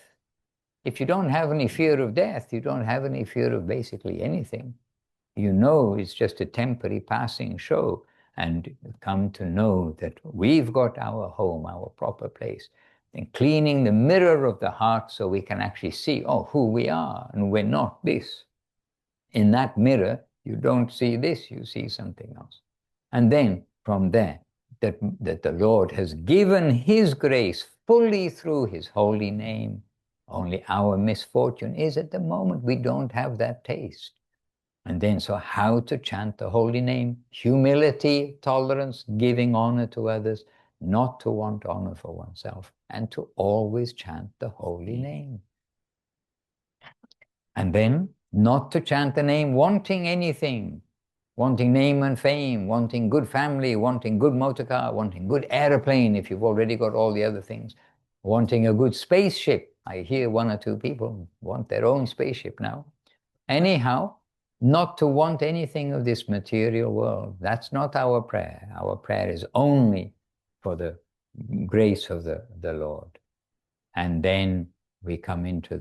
if you don't have any fear of death, you don't have any fear of basically anything. You know it's just a temporary passing show, and come to know that we've got our home, our proper place, and cleaning the mirror of the heart so we can actually see, oh, who we are, and we're not this. In that mirror, you don't see this, you see something else. And then from there, that the Lord has given His grace fully through His holy name. Only our misfortune is at the moment we don't have that taste. And then, so how to chant the holy name? Humility, tolerance, giving honor to others, not to want honor for oneself, and to always chant the holy name. And then, not to chant the name wanting anything, wanting name and fame, wanting good family, wanting good motor car, wanting good airplane if you've already got all the other things, wanting a good spaceship. I hear 1 or 2 people want their own spaceship now. Anyhow, not to want anything of this material world. That's not our prayer. Our prayer is only for the grace of the Lord. And then we come into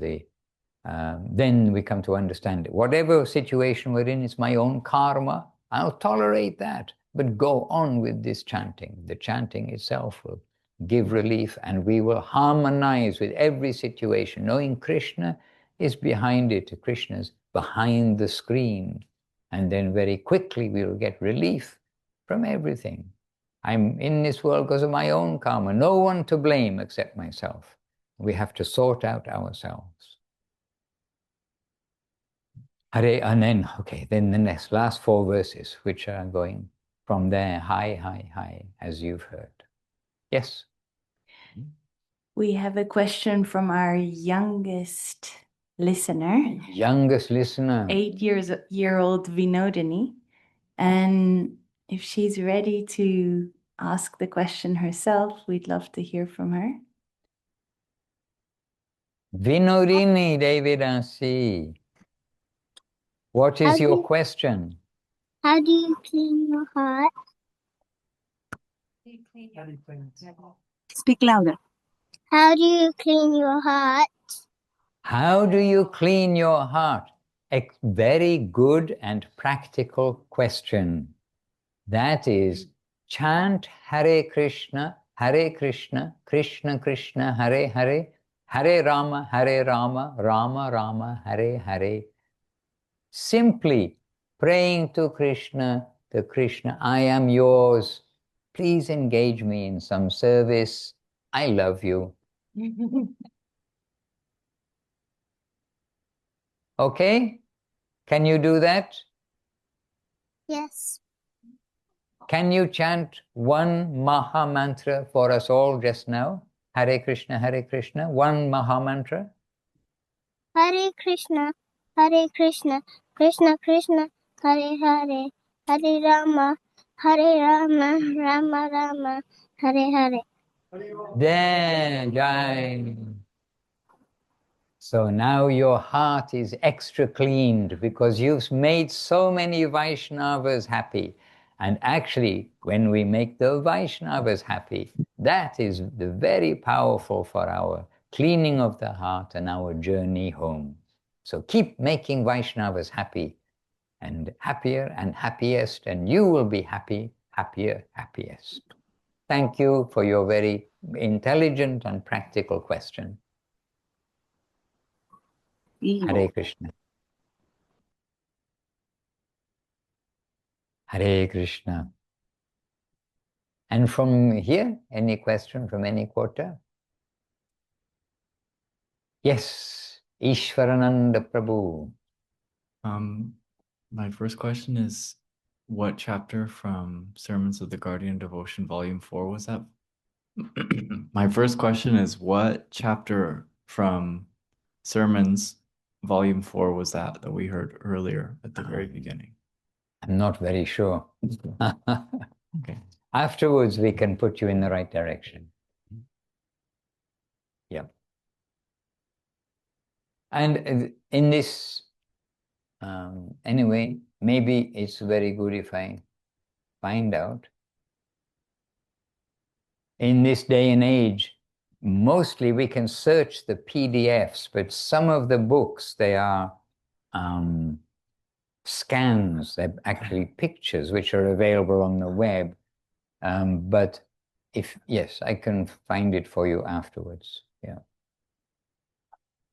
then we come to understand it. Whatever situation we're in, it's my own karma. I'll tolerate that, but go on with this chanting. The chanting itself will give relief, and we will harmonize with every situation, knowing Krishna is behind it. Krishna's behind the screen. And then very quickly we will get relief from everything. I'm in this world because of my own karma. No one to blame except myself. We have to sort out ourselves. Hare, and then, okay, then the last 4 verses, which are going from there, high, high, high, as you've heard. Yes? We have a question from our youngest listener. Youngest listener. 8-year-old Vinodini. And if she's ready to ask the question herself, we'd love to hear from her. Vinodini Devidasi. What is your question? How do you clean your heart? Speak louder. How do you clean your heart? How do you clean your heart? A very good and practical question. That is, chant Hare Krishna, Krishna Krishna, Hare Hare, Hare Rama, Rama Rama, Hare Hare. Simply praying to Krishna, I am yours. Please engage me in some service. I love you. Okay? Can you do that? Yes. Can you chant one Maha Mantra for us all just now? Hare Krishna, one Maha Mantra. Hare Krishna, Krishna Krishna, Hare Hare, Hare Rama, Rama Rama, Hare Hare. There, Jai. So now your heart is extra cleaned because you've made so many Vaishnavas happy. And actually, when we make the Vaishnavas happy, that is the very powerful for our cleaning of the heart and our journey home. So keep making Vaishnavas happy, and happiest, and you will be happy, happier, happiest. Thank you for your very intelligent and practical question. Hare Krishna. Hare Krishna. And from here, any question from any quarter? Yes, Ishwarananda Prabhu. My first question is, what chapter from Sermons of the Guardian Devotion Volume 4 was that? My first question is, what chapter from Sermons volume 4 was that we heard earlier at the very beginning? I'm not very sure. Okay. Afterwards, we can put you in the right direction. Yeah. And in this, anyway, maybe it's very good if I find out. In this day and age, mostly we can search the PDFs, but some of the books, they are scans, they're actually pictures which are available on the web. But yes, I can find it for you afterwards. Yeah.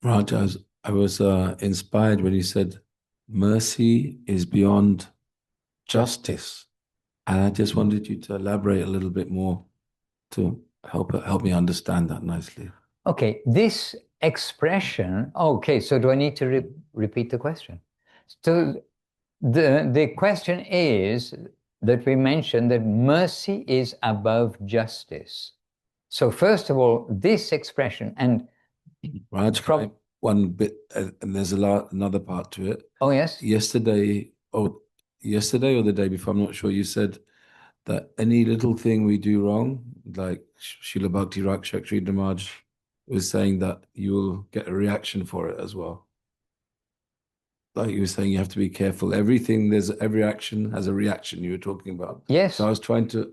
Raj, I was inspired when you said mercy is beyond justice. And I just wanted you to elaborate a little bit more to help me understand that nicely. Okay, this expression, okay, so do I need to repeat the question? So the question is that we mentioned that mercy is above justice. So first of all, this expression, and Raj, one bit, and there's another part to it. Oh, yes? Yesterday or the day before, I'm not sure, you said that any little thing we do wrong, like Srila Bhakti Rakshak Maharaj was saying that you will get a reaction for it as well. Like you were saying, you have to be careful. Every action has a reaction you were talking about. Yes. So I was trying to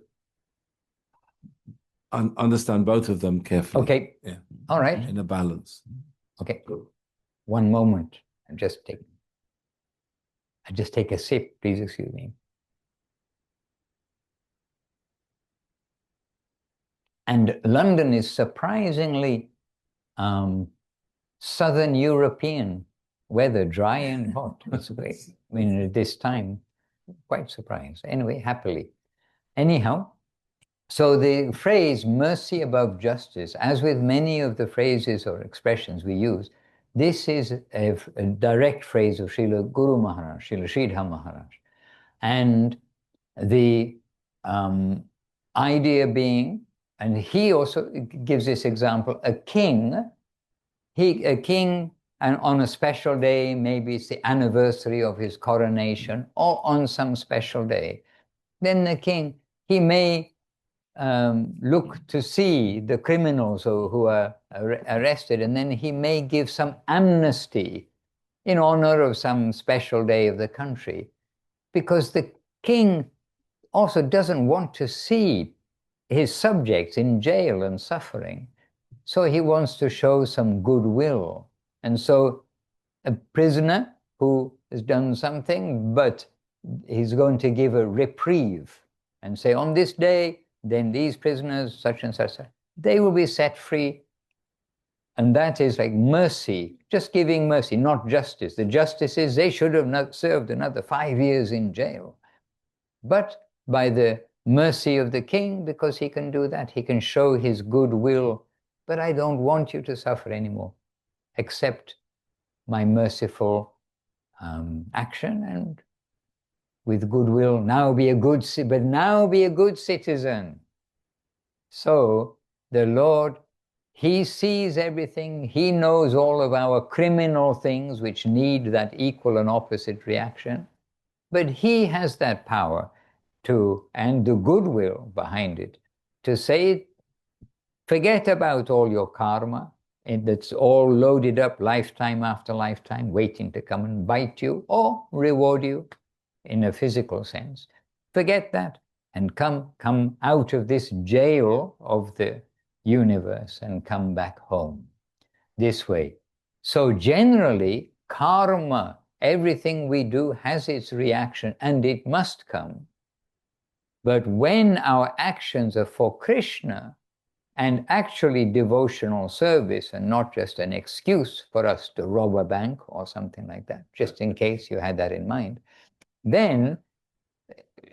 understand both of them carefully. Okay. Yeah. All right. In a balance. Okay. One moment. I just take a sip, please excuse me. And London is surprisingly Southern European weather, dry and hot. It's great. I mean, at this time, quite surprised. Anyway, happily. Anyhow, so the phrase mercy above justice, as with many of the phrases or expressions we use, this is a direct phrase of Srila Guru Maharaj, Srila Sridhar Maharaj. And the idea being, and he also gives this example, a king, and on a special day, maybe it's the anniversary of his coronation, or on some special day, then the king, he may look to see the criminals who are arrested, and then he may give some amnesty in honor of some special day of the country, because the king also doesn't want to see his subjects in jail and suffering. So he wants to show some goodwill. And so a prisoner who has done something, but he's going to give a reprieve and say, on this day, then these prisoners, such and such, they will be set free. And that is like mercy, just giving mercy, not justice. The justice is they should have not served another 5 years in jail. But by the mercy of the king, because he can do that, he can show his goodwill. But I don't want you to suffer anymore. Accept my merciful action, and with goodwill, now be a good citizen. So the Lord, he sees everything. He knows all of our criminal things which need that equal and opposite reaction. But he has that power and the goodwill behind it, to say, forget about all your karma, and that's all loaded up lifetime after lifetime, waiting to come and bite you or reward you in a physical sense. Forget that and come out of this jail of the universe and come back home this way. So generally, karma, everything we do has its reaction, and it must come. But when our actions are for Krishna, and actually devotional service, and not just an excuse for us to rob a bank or something like that, just in case you had that in mind, then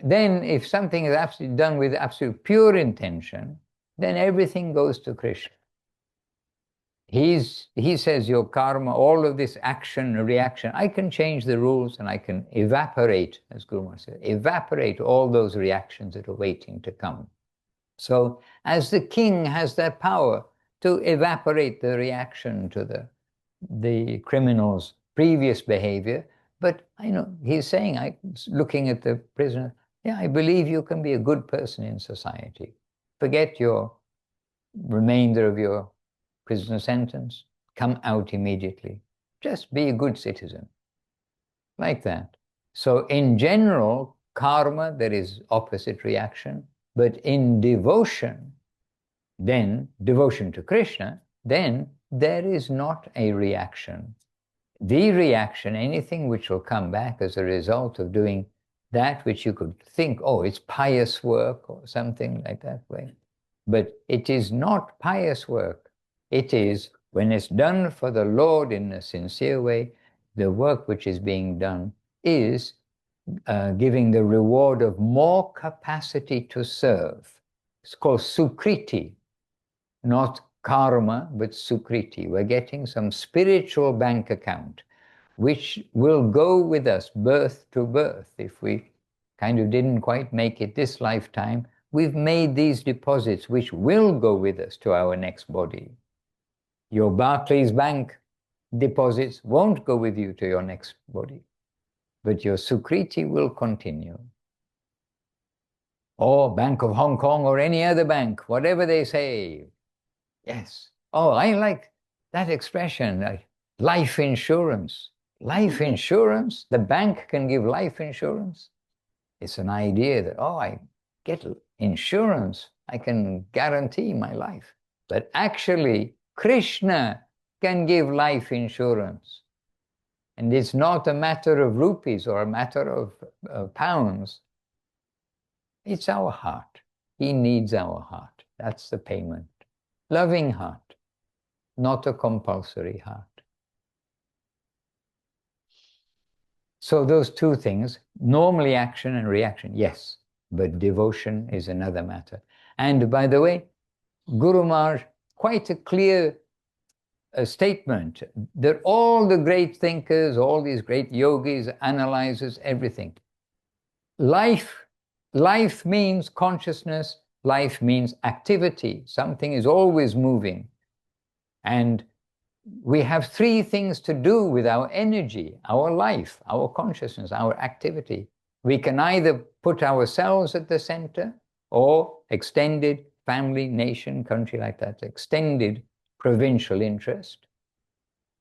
if something is absolutely done with absolute pure intention, then everything goes to Krishna. He says your karma, all of this action, reaction, I can change the rules and I can evaporate, as Guru Maharaj said, evaporate all those reactions that are waiting to come. So as the king has that power to evaporate the reaction to the criminals previous behavior, but he's saying, looking at the prisoner, yeah, I believe you can be a good person in society. Forget your remainder of your prisoner sentence. Come out immediately. Just be a good citizen. Like that. So in general, karma, there is opposite reaction. But in devotion, then devotion to Krishna, then there is not a reaction. The reaction, anything which will come back as a result of doing that which you could think, oh, it's pious work or something like that way. But it is not pious work. It is, when it's done for the Lord in a sincere way, the work which is being done is giving the reward of more capacity to serve. It's called sukriti, not karma, but sukriti. We're getting some spiritual bank account, which will go with us birth to birth. If we kind of didn't quite make it this lifetime, we've made these deposits which will go with us to our next body. Your Barclays Bank deposits won't go with you to your next body, but your sukriti will continue. Or Bank of Hong Kong or any other bank, whatever they say. Yes. Oh, I like that expression, like life insurance. Life insurance? The bank can give life insurance? It's an idea that, oh, I get insurance, I can guarantee my life. But actually, Krishna can give life insurance. And it's not a matter of rupees or a matter of pounds. It's our heart. He needs our heart. That's the payment. Loving heart, not a compulsory heart. So those two things, normally action and reaction, yes, but devotion is another matter. And by the way, Guru Maharaj, quite a clear statement that all the great thinkers, all these great yogis, analyzers, everything. Life means consciousness, life means activity. Something is always moving. And we have three things to do with our energy, our life, our consciousness, our activity. We can either put ourselves at the center or extended family, nation, country like that, extended provincial interest.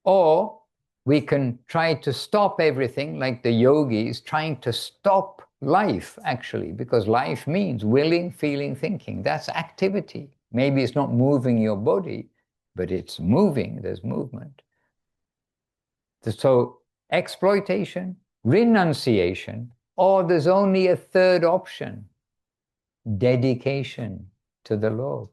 Or we can try to stop everything like the yogis trying to stop life actually, because life means willing, feeling, thinking. That's activity. Maybe it's not moving your body, but it's moving, there's movement. So exploitation, renunciation, or there's only a third option, dedication to the Lord.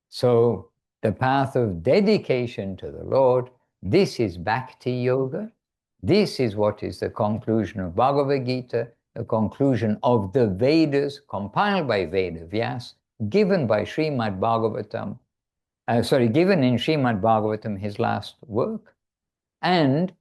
So the path of dedication to the Lord, this is Bhakti Yoga. This is what is the conclusion of Bhagavad Gita, the conclusion of the Vedas, compiled by Veda Vyas, given by Srimad Bhagavatam, given in Srimad Bhagavatam, his last work, and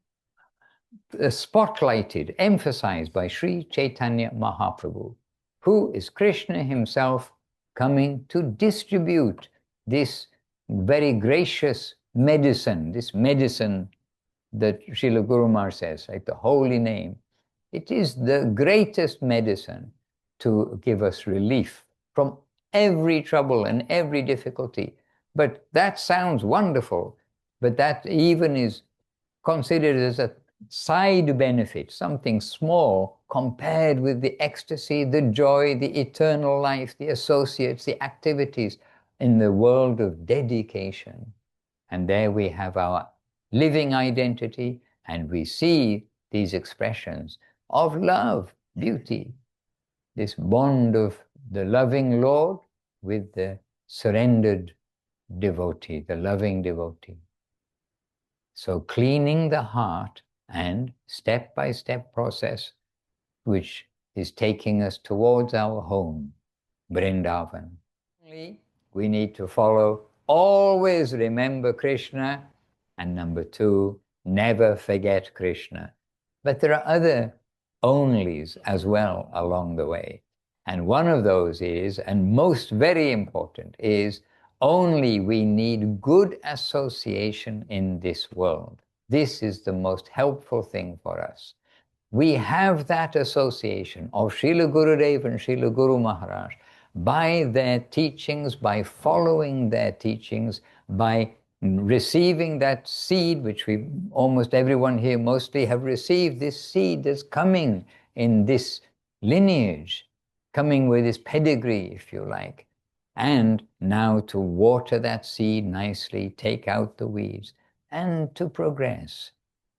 spotlighted, emphasized by Sri Chaitanya Mahaprabhu, who is Krishna himself coming to distribute this very gracious medicine, this medicine that Srila Guru Maharaj says, like the holy name. It is the greatest medicine to give us relief from every trouble and every difficulty. But that sounds wonderful, but that even is considered as a side benefit, something small compared with the ecstasy, the joy, the eternal life, the associates, the activities in the world of dedication. And there we have our living identity, and we see these expressions of love, beauty, this bond of the loving Lord with the surrendered devotee, the loving devotee. So cleaning the heart and step-by-step process which is taking us towards our home, Vrindavan. We need to follow, always remember Krishna, and number two, never forget Krishna. But there are other onlys as well along the way. And one of those is, and most very important, is only we need good association in this world. This is the most helpful thing for us. We have that association of Srila Gurudev and Srila Guru Maharaj by their teachings, by following their teachings, by receiving that seed, which we, almost everyone here mostly have received, this seed that's coming in this lineage, coming with this pedigree, if you like. And now to water that seed nicely, take out the weeds, and to progress.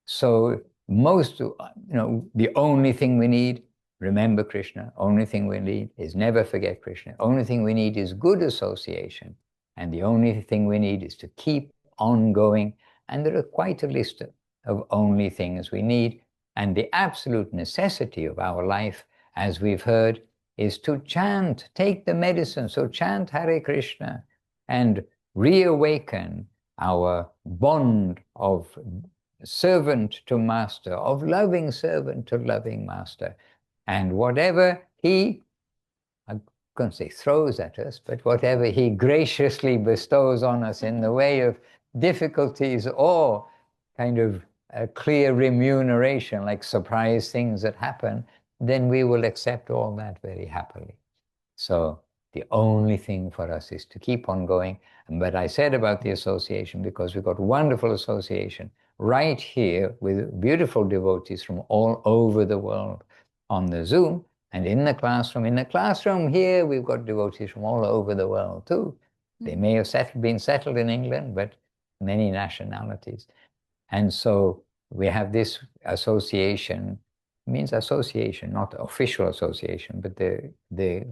So most, the only thing we need, remember Krishna. Only thing we need is never forget Krishna. Only thing we need is good association. And the only thing we need is to keep on going. And there are quite a list of only things we need. And the absolute necessity of our life, as we've heard, is to chant, take the medicine. So chant Hare Krishna and reawaken our bond of servant to master, of loving servant to loving master. And whatever he, I can't say throws at us, but whatever he graciously bestows on us in the way of difficulties or kind of a clear remuneration, like surprise things that happen, then we will accept all that very happily. So the only thing for us is to keep on going. But I said about the association because we've got wonderful association right here with beautiful devotees from all over the world on the Zoom and in the classroom. In the classroom here, we've got devotees from all over the world too. They may have been settled in England, but many nationalities. And so we have this association. It means association, not official association, but the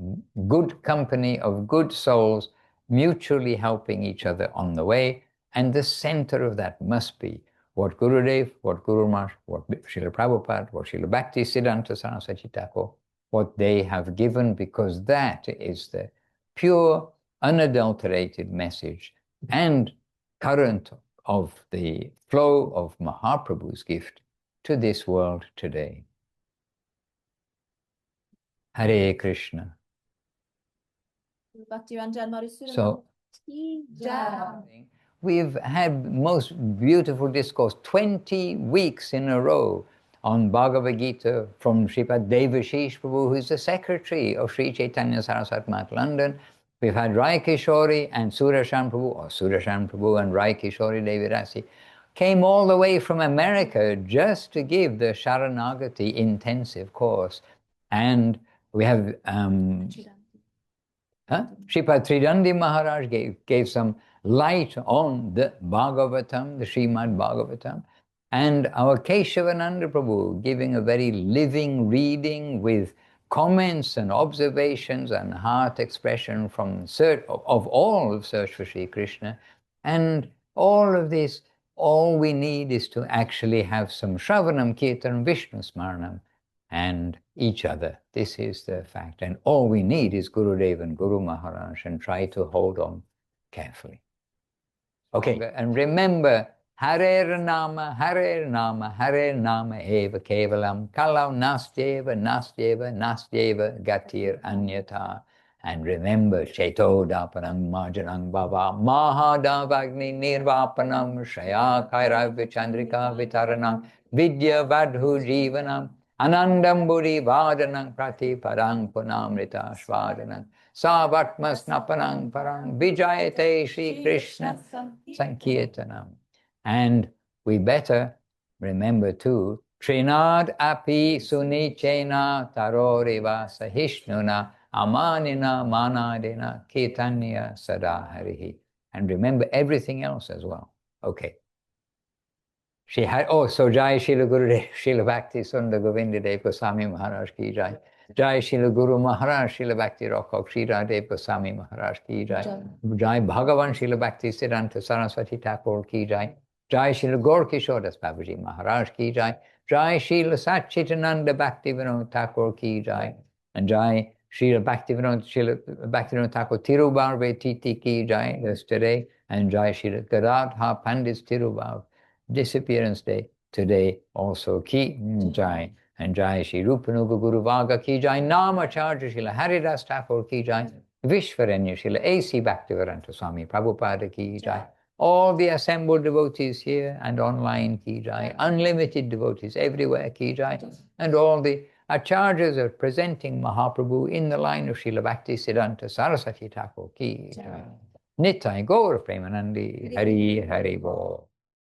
good company of good souls mutually helping each other on the way. And the center of that must be what Gurudev, what Guru Maharaj, what Srila Prabhupada, what Srila Bhaktisiddhanta Saraswati Thakur, what they have given, because that is the pure, unadulterated message and current of the flow of Mahaprabhu's gift to this world today. Hare Krishna. So, we've had most beautiful discourse, 20 weeks in a row on Bhagavad Gita from Sripad Devashish Prabhu, who's the secretary of Sri Chaitanya Saraswat Mat London. We've had Rai Kishori and Surashan Prabhu, or Surashan Prabhu and Rai Kishori Devi Rasi, came all the way from America just to give the Sharanagati intensive course. And we have Sripad Tridandi Maharaj gave some light on the Bhagavatam, the Srimad Bhagavatam, and our Keshavananda Prabhu giving a very living reading with comments and observations and heart expression from of all of Search for Sri Krishna. And all of this, all we need is to actually have some Shravanam, Kirtanam, Vishnu Smaranam, and each other. This is the fact. And all we need is Gurudev and Guru Maharaj, and try to hold on carefully. Okay, and remember, Hare Nama, Hare Nama, Hare Nama eva kevalam, kalau nastyeva, nastyeva, nastyeva gatir anyatha. And remember, Cheto dapanam marjanam bhava, mahadavagni nirvapanam, shaya kairavya chandrika vitaranam, vidya vadhu jivanam, anandam buddhi vadanam prati parang punamrita shvadanam, savatma snapanam parang vijayate Shri Krishna sankirtanam. And we better remember too, Trinad api sunichena taroriva sahishnuna amanina manadina kirtanya sadaharihi. And remember everything else as well. Okay. She had, so Jai Srila Gurudev, Srila Bhakti Sundar Govinda Dev Goswami Maharaj ki Jai. Jai Srila Guru Maharaj, Srila Bhakti Rokhok, Srila Dev Goswami Maharaj ki Jai. Jai Bhagavan Srila Bhakti Siddhanta Saraswati Thakur ki Jai. Jai Srila Gaur Kishore Das Babaji Maharaj ki Jai. Jai Srila Satchitananda Bhakti Vinod Thakur ki Jai. And Jai Srila Bhakti Vinod Thakur Tirubhav Titi ki Jai. That's today. And Jai Srila Gadadhar Pandit's Tirubhav Disappearance Day today also ki Jai. And Jai Shri Rupanuga Guru Vaga ki Jai. Namacharya Srila Haridas Thakur ki Jai. Vishwaranya Srila A.C. Bhaktivedanta Swami Prabhupada ki Jai. All the assembled devotees here and online, Ki Jai. Unlimited devotees everywhere, Ki Jai. And all the acharyas are presenting Mahaprabhu in the line of Srila Bhakti Siddhanta Saraswati Thakur, Ki Jai. Nitai Gaur Premanandi, Hari Hari Bol.